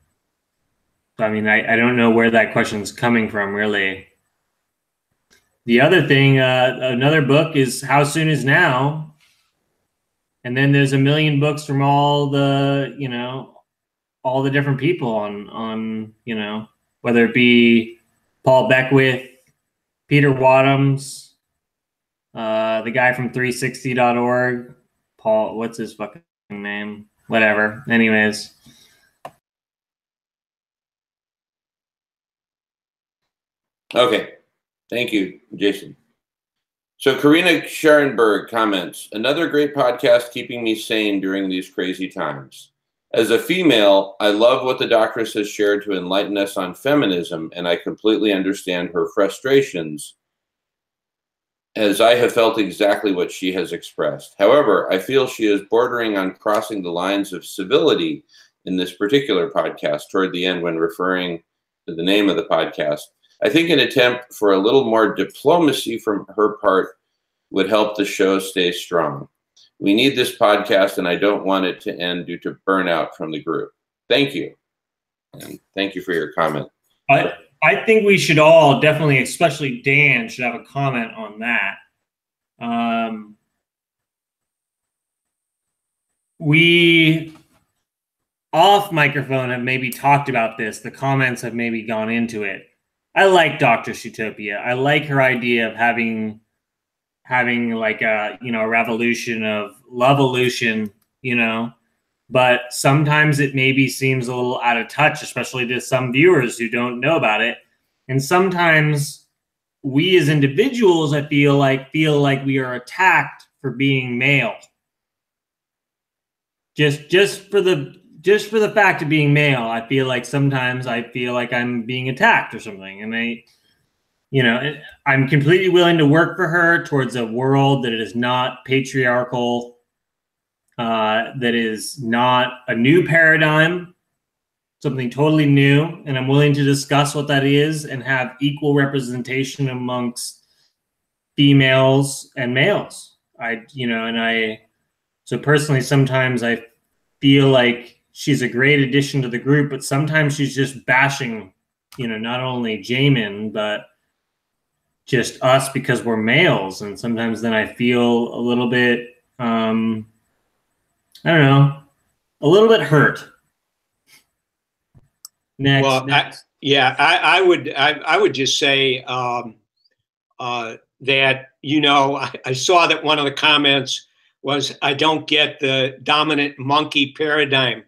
[SPEAKER 3] So, I mean, I don't know where that question's coming from, really. The other thing, another book is How Soon Is Now? And then there's a million books from all the, you know, all the different people on, you know, whether it be Paul Beckwith, Peter Wadhams, the guy from 360.org, Paul, what's his fucking name? Whatever. Anyways.
[SPEAKER 1] Okay. Thank you, Jason. So Karina Scherenberg comments, another great podcast keeping me sane during these crazy times. As a female, I love what the doctress has shared to enlighten us on feminism, and I completely understand her frustrations, as I have felt exactly what she has expressed. However, I feel she is bordering on crossing the lines of civility in this particular podcast toward the end when referring to the name of the podcast. I think an attempt for a little more diplomacy from her part would help the show stay strong. We need this podcast, and I don't want it to end due to burnout from the group. Thank you. And thank you for your comment.
[SPEAKER 3] I think we should all definitely, especially Dan, should have a comment on that. We off microphone have maybe talked about this. The comments have maybe gone into it. I like Dr. Shootopia. I like her idea of having like a, you know, a revolution of love-olution, you know, but sometimes it maybe seems a little out of touch, especially to some viewers who don't know about it. And sometimes we as individuals, I feel like we are attacked for being male. Just for the fact of being male, I feel like sometimes I feel like I'm being attacked or something. And I'm completely willing to work for her towards a world that is not patriarchal, that is not a new paradigm, something totally new. And I'm willing to discuss what that is and have equal representation amongst females and males. So personally, sometimes I feel like she's a great addition to the group, but sometimes she's just bashing, you know, not only Jamin, but just us because we're males. And sometimes then I feel a little bit, I don't know, a little bit hurt. Next.
[SPEAKER 4] Well,
[SPEAKER 3] next.
[SPEAKER 4] I would just say that, you know, I saw that one of the comments was, I don't get the dominant monkey paradigm.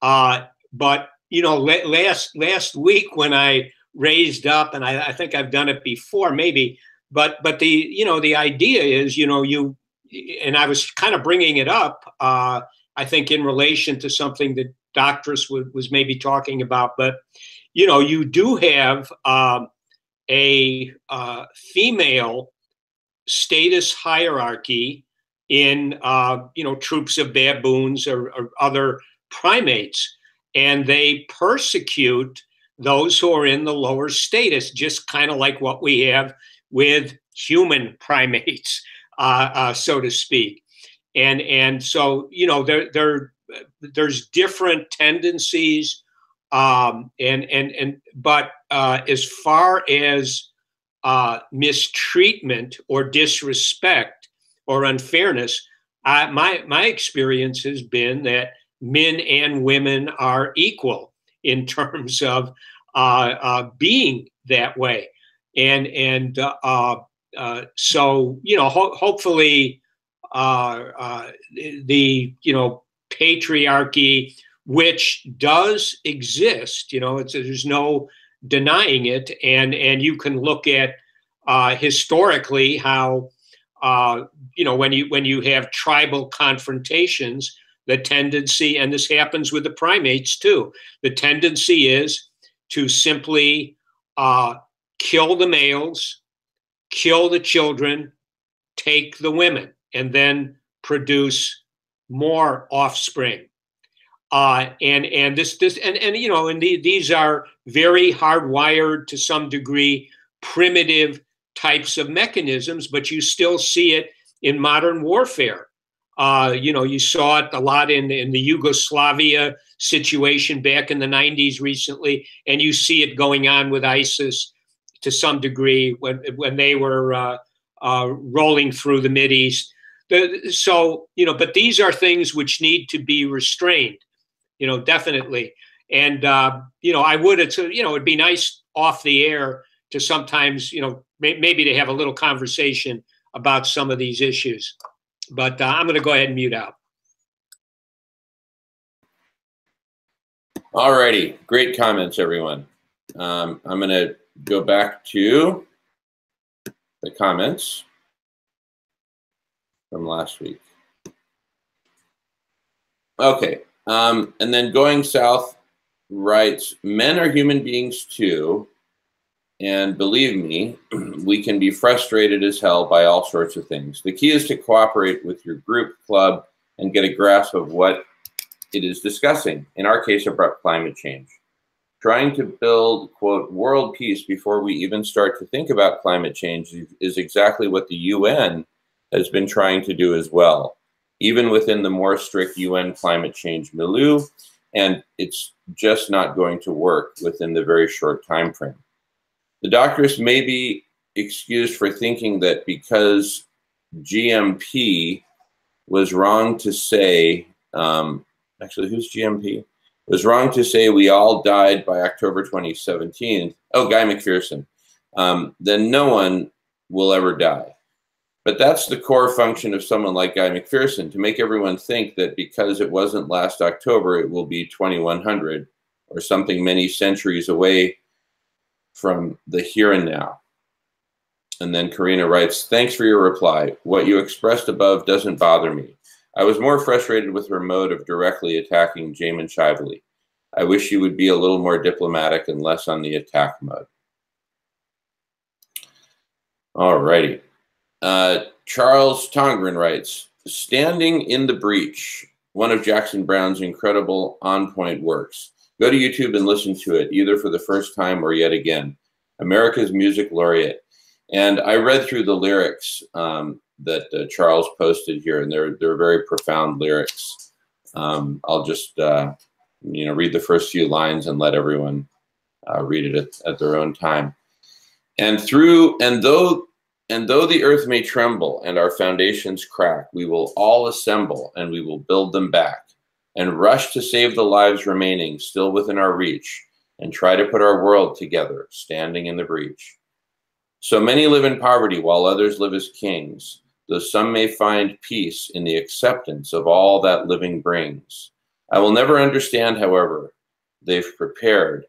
[SPEAKER 4] But, you know, last week when I raised up, and I think I've done it before maybe, but the, you know, the idea is, you know, and I was kind of bringing it up, I think in relation to something that Doctress was maybe talking about, but, you know, you do have a female status hierarchy in, you know, troops of baboons or other primates, and they persecute those who are in the lower status, just kind of like what we have with human primates, so to speak. And so, you know, there's different tendencies, but as far as mistreatment or disrespect or unfairness, my experience has been that men and women are equal in terms of being that way, and so, you know, hopefully the, you know, patriarchy, which does exist, you know, there's no denying it, and you can look at historically how, you know, when you have tribal confrontations, the tendency, and this happens with the primates too, the tendency is to simply kill the males, kill the children, take the women, and then produce more offspring. And this you know, and these are very hardwired, to some degree, primitive types of mechanisms, but you still see it in modern warfare. You know, you saw it a lot in the Yugoslavia situation back in the 90s recently, and you see it going on with ISIS to some degree when they were rolling through the Mideast. So, you know, but these are things which need to be restrained, you know, definitely. And, you know, you know, it'd be nice off the air to sometimes, you know, maybe to have a little conversation about some of these issues. But I'm going to go ahead and mute out.
[SPEAKER 1] All righty. Great comments, everyone. I'm going to go back to the comments from last week. Okay. And then Going South writes, men are human beings too. And believe me, we can be frustrated as hell by all sorts of things. The key is to cooperate with your group, club, and get a grasp of what it is discussing. In our case, about climate change. Trying to build, quote, world peace before we even start to think about climate change is exactly what the UN has been trying to do as well, even within the more strict UN climate change milieu, and it's just not going to work within the very short time frame. The doctors may be excused for thinking that because GMP was wrong to say, actually, who's GMP? Was wrong to say we all died by October 2017. Oh, Guy McPherson. Then no one will ever die. But that's the core function of someone like Guy McPherson, to make everyone think that because it wasn't last October, it will be 2100 or something many centuries away from the here and now. And then Karina writes, thanks for your reply. What you expressed above doesn't bother me. I was more frustrated with her mode of directly attacking Jamin Shively. I wish you would be a little more diplomatic and less on the attack mode. All righty. Charles Tongren writes, Standing in the Breach, one of Jackson Browne's incredible on-point works. Go to YouTube and listen to it, either for the first time or yet again. America's Music Laureate. And I read through the lyrics that Charles posted here, and they're very profound lyrics. I'll just read the first few lines and let everyone read it at their own time. And though the earth may tremble and our foundations crack, we will all assemble and we will build them back and rush to save the lives remaining still within our reach and try to put our world together, standing in the breach. So many live in poverty while others live as kings, though some may find peace in the acceptance of all that living brings. I will never understand, however, they've prepared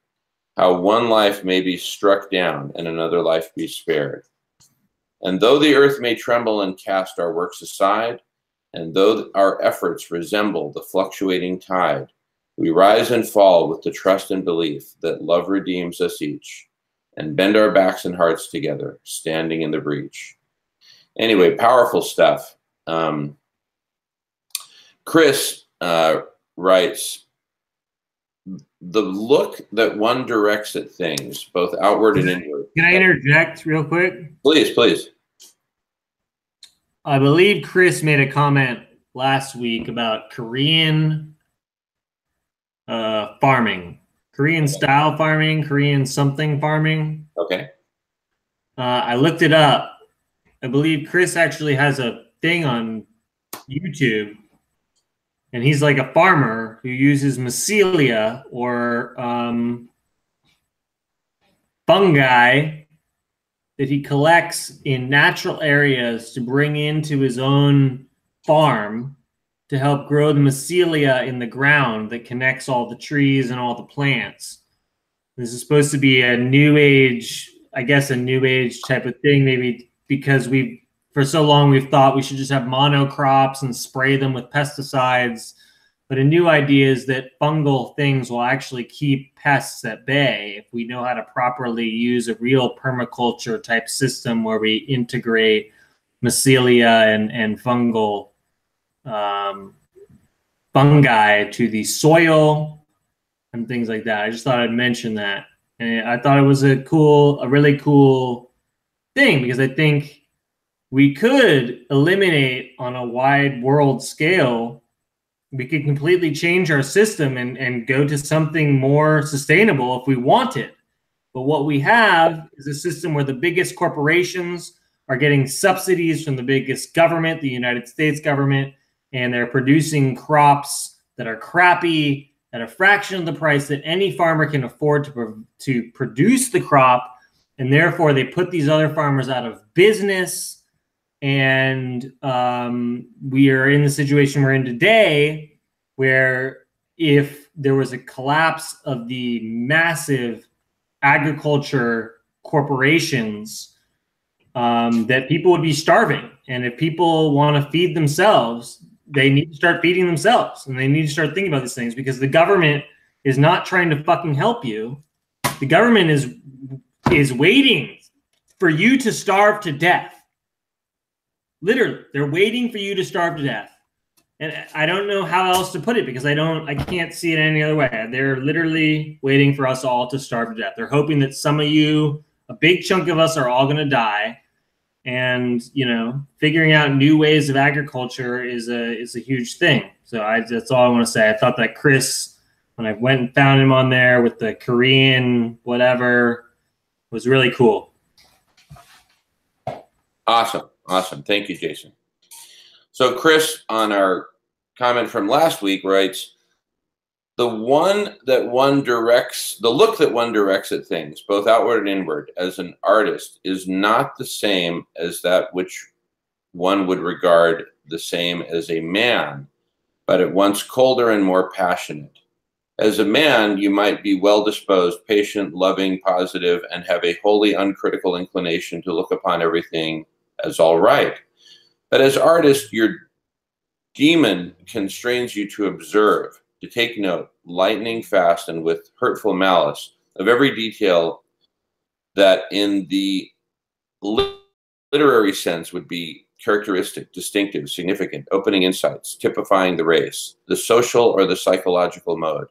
[SPEAKER 1] how one life may be struck down and another life be spared. And though the earth may tremble and cast our works aside, and though our efforts resemble the fluctuating tide, we rise and fall with the trust and belief that love redeems us each, and bend our backs and hearts together, standing in the breach. Anyway, powerful stuff. Chris writes, the look that one directs at things, both outward and inward.
[SPEAKER 3] Can I interject real quick?
[SPEAKER 1] Please, please.
[SPEAKER 3] I believe Chris made a comment last week about Korean farming, Korean style farming, Korean something farming.
[SPEAKER 1] Okay.
[SPEAKER 3] I looked it up. I believe Chris actually has a thing on YouTube, and he's like a farmer who uses mycelia or fungi that he collects in natural areas to bring into his own farm to help grow the mycelia in the ground that connects all the trees and all the plants. This is supposed to be a new age, I guess a new age type of thing, maybe because for so long we've thought we should just have monocrops and spray them with pesticides. But a new idea is that fungal things will actually keep pests at bay if we know how to properly use a real permaculture type system where we integrate mycelia and fungal fungi to the soil and things like that. I just thought I'd mention that. And I thought it was a really cool thing, because I think we could eliminate on a wide world scale. We could completely change our system and go to something more sustainable if we wanted. But what we have is a system where the biggest corporations are getting subsidies from the biggest government, the United States government, and they're producing crops that are crappy at a fraction of the price that any farmer can afford to produce the crop. And therefore, they put these other farmers out of business. And we are in the situation we're in today, where if there was a collapse of the massive agriculture corporations, that people would be starving. And if people want to feed themselves, they need to start feeding themselves. And they need to start thinking about these things, because the government is not trying to fucking help you. The government is waiting for you to starve to death. Literally, they're waiting for you to starve to death. And I don't know how else to put it because I can't see it any other way. They're literally waiting for us all to starve to death. They're hoping that some of you, a big chunk of us, are all going to die. And, you know, figuring out new ways of agriculture is a huge thing. So that's all I want to say. I thought that Chris, when I went and found him on there with the Korean whatever, was really cool.
[SPEAKER 1] Awesome. Awesome. Thank you, Jason. So Chris, on our comment from last week, writes, the look that one directs at things, both outward and inward, as an artist is not the same as that which one would regard the same as a man, but at once colder and more passionate. As a man, you might be well-disposed, patient, loving, positive, and have a wholly uncritical inclination to look upon everything as all right. But as artist, your demon constrains you to observe, to take note, lightning fast and with hurtful malice, of every detail that in the literary sense would be characteristic, distinctive, significant, opening insights, typifying the race, the social or the psychological mode,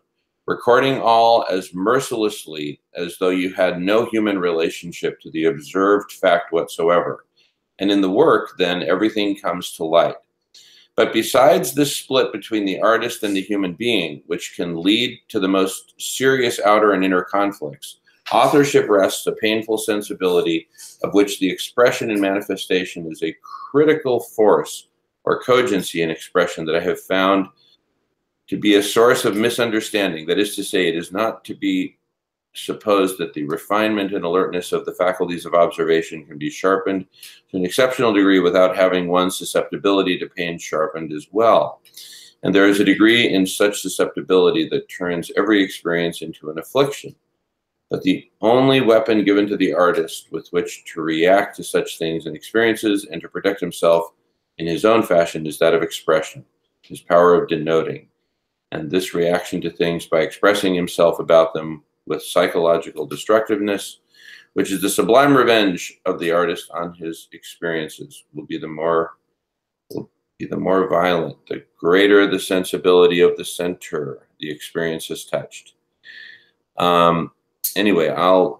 [SPEAKER 1] recording all as mercilessly as though you had no human relationship to the observed fact whatsoever. And in the work, then, everything comes to light. But besides this split between the artist and the human being, which can lead to the most serious outer and inner conflicts, authorship rests a painful sensibility of which the expression and manifestation is a critical force or cogency in expression that I have found to be a source of misunderstanding. That is to say, it is not to be supposed that the refinement and alertness of the faculties of observation can be sharpened to an exceptional degree without having one's susceptibility to pain sharpened as well. And there is a degree in such susceptibility that turns every experience into an affliction. But the only weapon given to the artist with which to react to such things and experiences and to protect himself in his own fashion is that of expression, his power of denoting. And this reaction to things by expressing himself about them with psychological destructiveness, which is the sublime revenge of the artist on his experiences, will be the more violent, the greater the sensibility of the center the experience has touched. Anyway,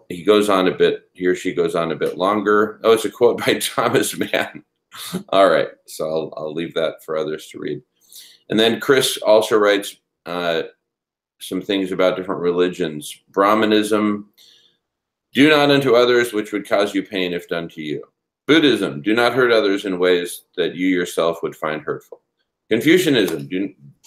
[SPEAKER 1] he goes on a bit, he or she goes on a bit longer. Oh, it's a quote by Thomas Mann. All right, so I'll leave that for others to read. And then Chris also writes some things about different religions. Brahmanism, do not unto others which would cause you pain if done to you. Buddhism, do not hurt others in ways that you yourself would find hurtful. Confucianism,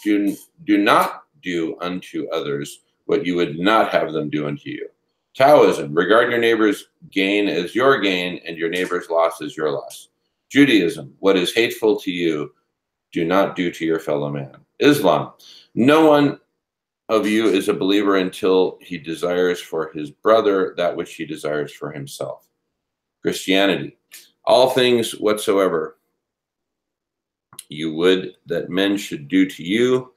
[SPEAKER 1] do not do unto others what you would not have them do unto you. Taoism, regard your neighbor's gain as your gain and your neighbor's loss as your loss. Judaism, what is hateful to you, do not do to your fellow man. Islam, no one of you is a believer until he desires for his brother that which he desires for himself. Christianity, all things whatsoever you would that men should do to you,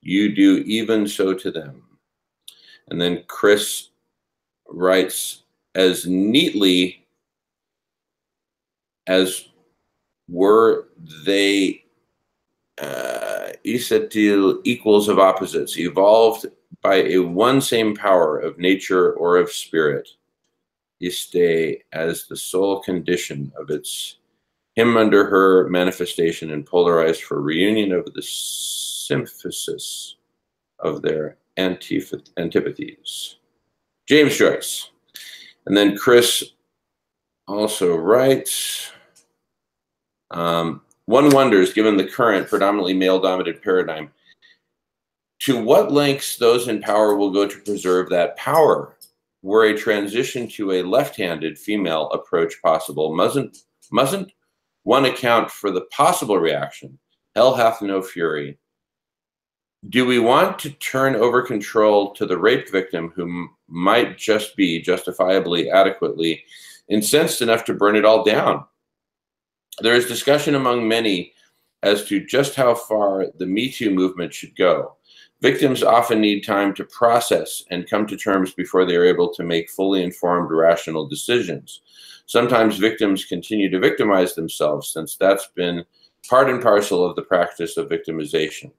[SPEAKER 1] you do even so to them. And then Chris writes as neatly as were they equal equals of opposites, evolved by a one same power of nature or of spirit, iste as the sole condition of its him under her manifestation and polarized for reunion of the symphysis of their antipathies. James Joyce. And then Chris also writes, one wonders, given the current predominantly male-dominated paradigm, to what lengths those in power will go to preserve that power. Were a transition to a left-handed female approach possible, mustn't one account for the possible reaction? Hell hath no fury. Do we want to turn over control to the rape victim who might just be justifiably, adequately incensed enough to burn it all down? There is discussion among many as to just how far the Me Too movement should go. Victims often need time to process and come to terms before they are able to make fully informed, rational decisions. Sometimes victims continue to victimize themselves, since that's been part and parcel of the practice of victimization.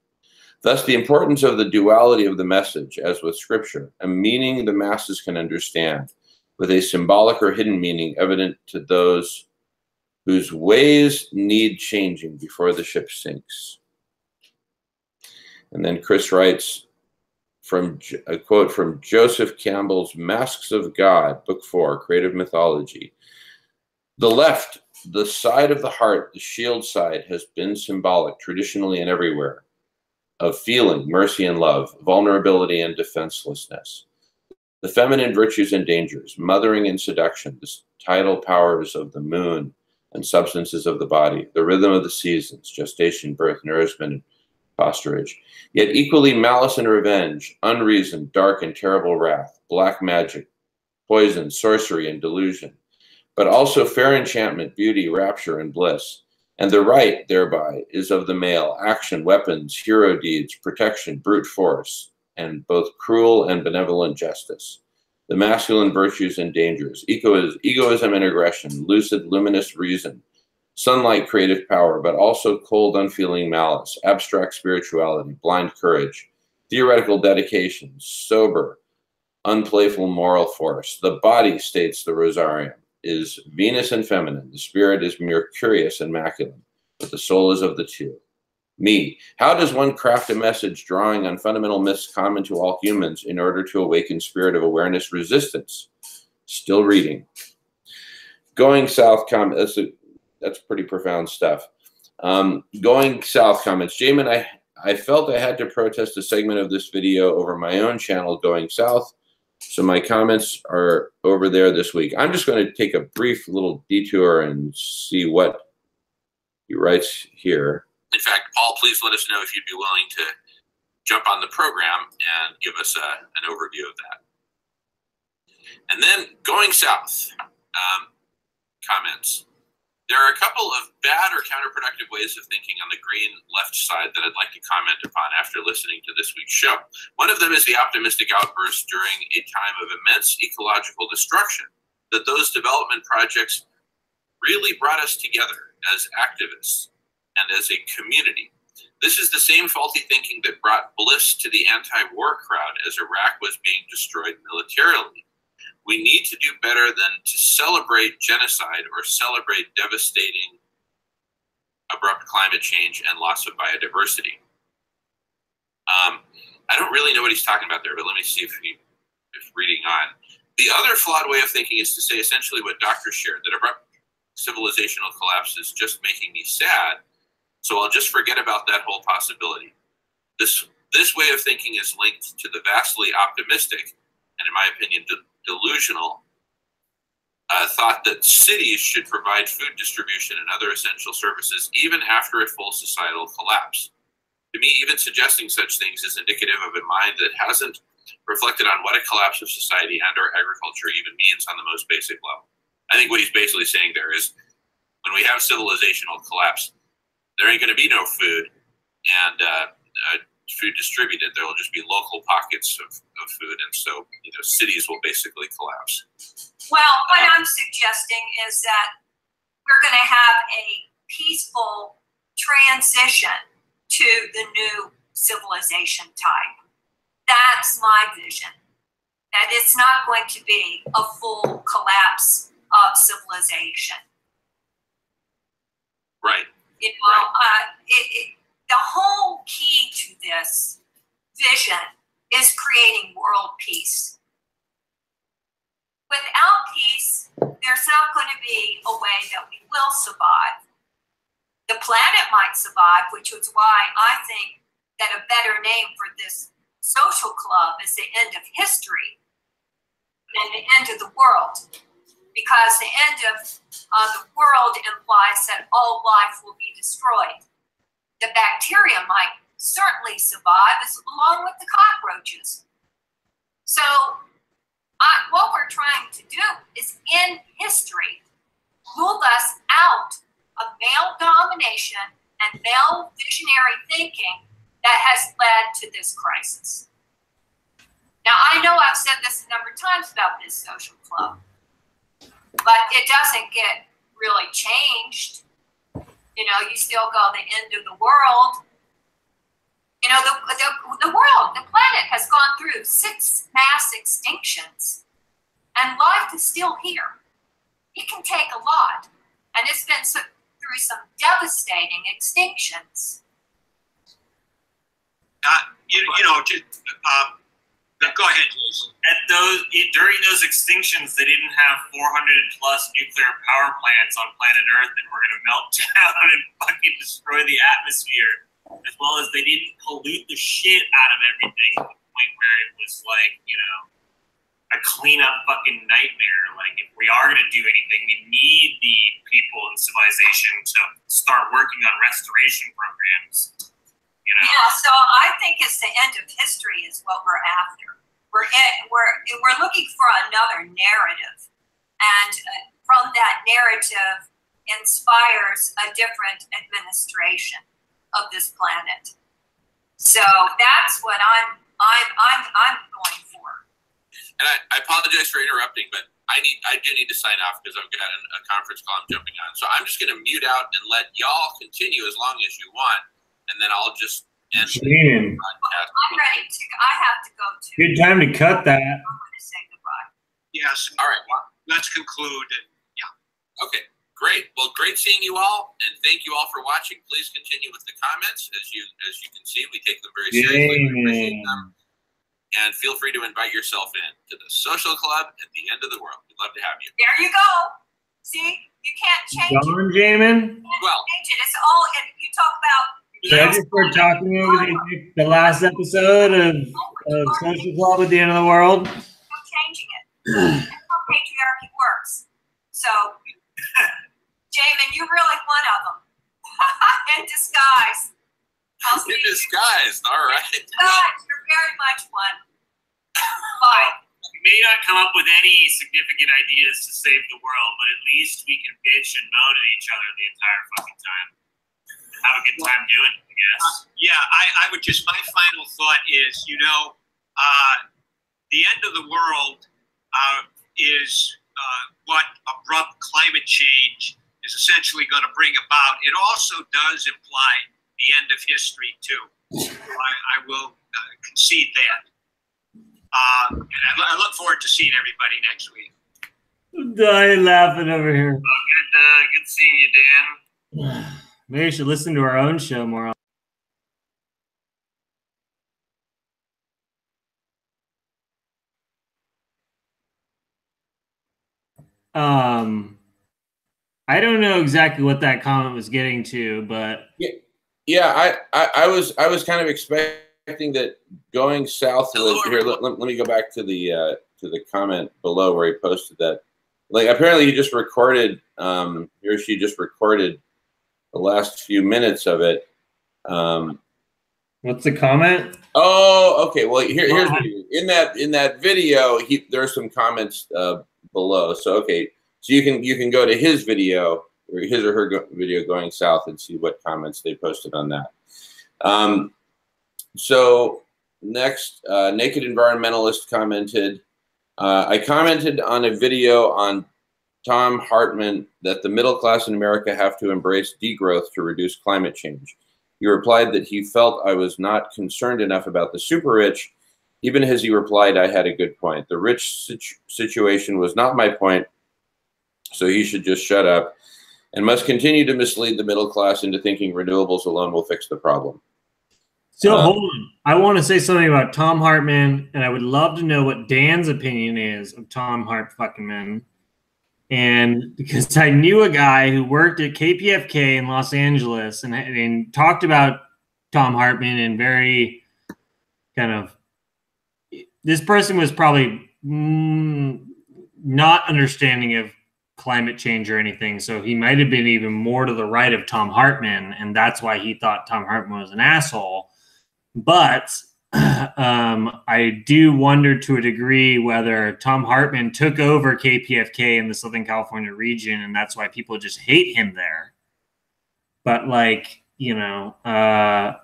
[SPEAKER 1] Thus, the importance of the duality of the message, as with Scripture, a meaning the masses can understand, with a symbolic or hidden meaning evident to those whose ways need changing before the ship sinks. And then Chris writes from a quote from Joseph Campbell's Masks of God, Book 4, Creative Mythology. The left, the side of the heart, the shield side, has been symbolic traditionally and everywhere of feeling, mercy and love, vulnerability and defenselessness. The feminine virtues and dangers, mothering and seduction, the tidal powers of the moon and substances of the body, the rhythm of the seasons, gestation, birth, nourishment, and fosterage. Yet equally malice and revenge, unreason, dark and terrible wrath, black magic, poison, sorcery, and delusion, but also fair enchantment, beauty, rapture, and bliss. And the right, thereby, is of the male, action, weapons, hero deeds, protection, brute force, and both cruel and benevolent justice. The masculine virtues and dangers, egoism and aggression, lucid, luminous reason, sunlight, creative power, but also cold, unfeeling malice, abstract spirituality, blind courage, theoretical dedication, sober, unplayful moral force. The body, states the Rosarium, is Venus and feminine. The spirit is Mercurius and masculine, but the soul is of the two. Me. How does one craft a message drawing on fundamental myths common to all humans in order to awaken spirit of awareness resistance? Still reading. Going South comments. That's pretty profound stuff. Going South comments. Jamin, I felt I had to protest a segment of this video over my own channel, Going South. So my comments are over there this week. I'm just going to take a brief little detour and see what he writes here. In fact, Paul, please let us know if you'd be willing to jump on the program and give us an overview of that. And then Going South comments. There are a couple of bad or counterproductive ways of thinking on the green left side that I'd like to comment upon after listening to this week's show. One of them is the optimistic outburst during a time of immense ecological destruction that those development projects really brought us together as activists and as a community. This is the same faulty thinking that brought bliss to the anti-war crowd as Iraq was being destroyed militarily. We need to do better than to celebrate genocide or celebrate devastating abrupt climate change and loss of biodiversity. I don't really know what he's talking about there, but let me see if reading on. The other flawed way of thinking is to say essentially what doctors shared, that abrupt civilizational collapse is just making me sad, so I'll just forget about that whole possibility. This way of thinking is linked to the vastly optimistic, and in my opinion, delusional thought that cities should provide food distribution and other essential services even after a full societal collapse. To me, even suggesting such things is indicative of a mind that hasn't reflected on what a collapse of society and or agriculture even means on the most basic level. I think what he's basically saying there is when we have civilizational collapse, there ain't going to be no food and food distributed. There will just be local pockets of food, and so cities will basically collapse.
[SPEAKER 5] Well, what I'm suggesting is that we're going to have a peaceful transition to the new civilization type. That's my vision. That it's not going to be a full collapse of civilization.
[SPEAKER 1] Right.
[SPEAKER 5] The whole key to this vision is creating world peace. Without peace, there's not going to be a way that we will survive. The planet might survive, which is why I think that a better name for this social club is the end of history and the end of the world. Because the end of the world implies that all life will be destroyed. The bacteria might certainly survive along with the cockroaches. So what we're trying to do is in history, move us out of male domination and male visionary thinking that has led to this crisis. Now, I know I've said this a number of times about this social club, but it doesn't get really changed You know, you still go the end of the world. You know, the world, the planet has gone through 6 mass extinctions, and life is still here. It can take a lot, and it's been through some devastating extinctions.
[SPEAKER 4] Go ahead, Jason.
[SPEAKER 6] During those extinctions, they didn't have 400 plus nuclear power plants on planet Earth that were going to melt down and fucking destroy the atmosphere, as well as they didn't pollute the shit out of everything to the point where it was like, you know, a cleanup fucking nightmare. Like, if we are going to do anything, we need the people in civilization to start working on restoration programs. You know?
[SPEAKER 5] Yeah, so I think it's the end of history is what we're after. We're looking for another narrative, and from that narrative inspires a different administration of this planet. So that's what I'm going for.
[SPEAKER 1] And I apologize for interrupting, but I do need to sign off because I've got a conference call I'm jumping on. So I'm just going to mute out and let y'all continue as long as you want, and then I'll just end the broadcast.
[SPEAKER 5] I'm ready to. I have to go to.
[SPEAKER 3] Good time to cut that.
[SPEAKER 5] I'm going to say goodbye.
[SPEAKER 4] Yes.
[SPEAKER 1] All right.
[SPEAKER 4] Let's conclude. Yeah.
[SPEAKER 1] Okay. Great. Well, great seeing you all, and thank you all for watching. Please continue with the comments. As you can see, we take them very seriously. We appreciate them. And feel free to invite yourself in to the social club at the end of the world. We'd love to have you.
[SPEAKER 5] There you go. See, you can't change it.
[SPEAKER 3] John Jamin?
[SPEAKER 5] Well, change it. It's all. You talk about.
[SPEAKER 3] Should I just start talking over the last episode of Social Club at the End of the World?
[SPEAKER 5] I'm changing it. That's how patriarchy works. So, Jamin, you're really one of them. In disguise.
[SPEAKER 1] In disguise, all right.
[SPEAKER 5] In disguise, you're very much one. Bye.
[SPEAKER 6] We may not come up with any significant ideas to save the world, but at least we can bitch and moan at each other the entire fucking time. Have a good time doing it, I guess.
[SPEAKER 4] I would just, my final thought is, the end of the world is what abrupt climate change is essentially going to bring about. It also does imply the end of history, too. I will concede that. And I look forward to seeing everybody next week.
[SPEAKER 3] I'm dying laughing over here.
[SPEAKER 6] Well, good seeing you, Dan.
[SPEAKER 3] Maybe we should listen to our own show more often. I don't know exactly what that comment was getting to, but
[SPEAKER 1] yeah, I was kind of expecting that going south. Here, let me go back to the comment below where he posted that. Like, apparently he just recorded, he or she just recorded the last few minutes of it.
[SPEAKER 3] What's the comment?
[SPEAKER 1] Oh, okay. Well, here's in that video. There's some comments below. So okay, so you can go to his video or his or her video going south and see what comments they posted on that. So next, Naked Environmentalist commented. I commented on a video on Tom Hartman that the middle class in America have to embrace degrowth to reduce climate change. He replied that he felt I was not concerned enough about the super rich. Even as he replied, I had a good point. The rich situation was not my point, so he should just shut up and must continue to mislead the middle class into thinking renewables alone will fix the problem.
[SPEAKER 3] So hold on. I want to say something about Tom Hartman, and I would love to know what Dan's opinion is of Tom Hartman. And because I knew a guy who worked at KPFK in Los Angeles and talked about Tom Hartman and very kind of, this person was probably not understanding of climate change or anything. So he might have been even more to the right of Tom Hartman. And that's why he thought Tom Hartman was an asshole. But I do wonder to a degree whether Tom Hartman took over KPFK in the Southern California region, and that's why people just hate him there. But, like, I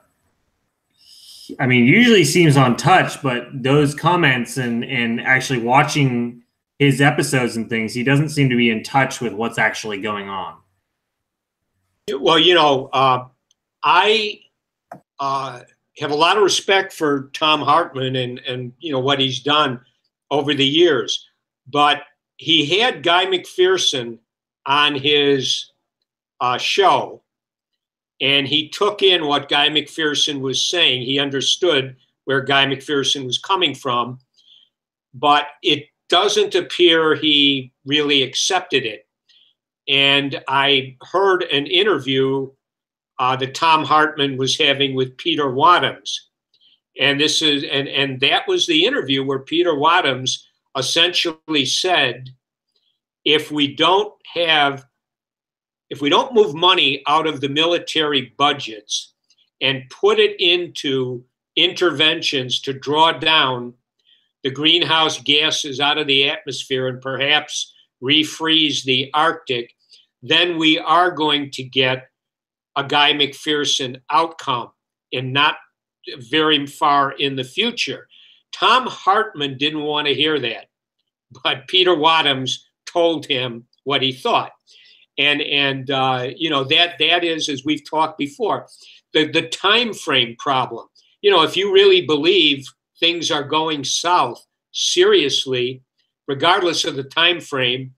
[SPEAKER 3] mean, usually seems on touch, but those comments and actually watching his episodes and things, he doesn't seem to be in touch with what's actually going on.
[SPEAKER 4] Well, you know, I have a lot of respect for Tom Hartman and you know what he's done over the years, but he had Guy McPherson on his show, and he took in what Guy McPherson was saying. He understood where Guy McPherson was coming from, but it doesn't appear he really accepted it. And I heard an interview that Tom Hartman was having with Peter Wadhams. And this is and that was the interview where Peter Wadhams essentially said, if we don't move money out of the military budgets and put it into interventions to draw down the greenhouse gases out of the atmosphere and perhaps refreeze the Arctic, then we are going to get a Guy McPherson outcome, and not very far in the future. Tom Hartman didn't want to hear that, but Peter Wadhams told him what he thought. And you know, that is, as we've talked before, the time frame problem. You know, if you really believe things are going south seriously, regardless of the time frame,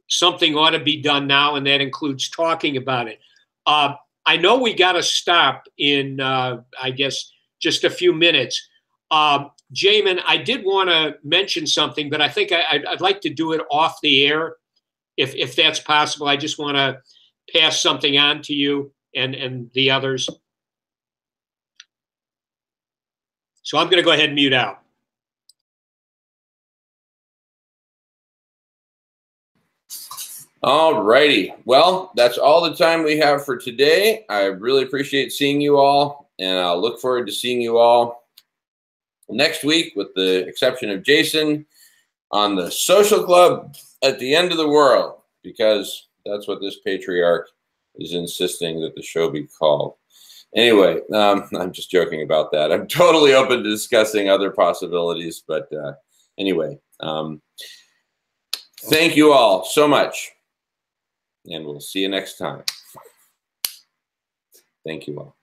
[SPEAKER 4] something ought to be done now, and that includes talking about it. I know we got to stop in, I guess, just a few minutes. Jamin, I did want to mention something, but I think I'd like to do it off the air, if that's possible. I just want to pass something on to you and the others. So I'm going to go ahead and mute out.
[SPEAKER 1] All righty. Well, that's all the time we have for today. I really appreciate seeing you all, and I'll look forward to seeing you all next week, with the exception of Jason, on the social club at the end of the world, because that's what this patriarch is insisting that the show be called. Anyway, I'm just joking about that. I'm totally open to discussing other possibilities, but anyway, thank you all so much, and we'll see you next time. Thank you all.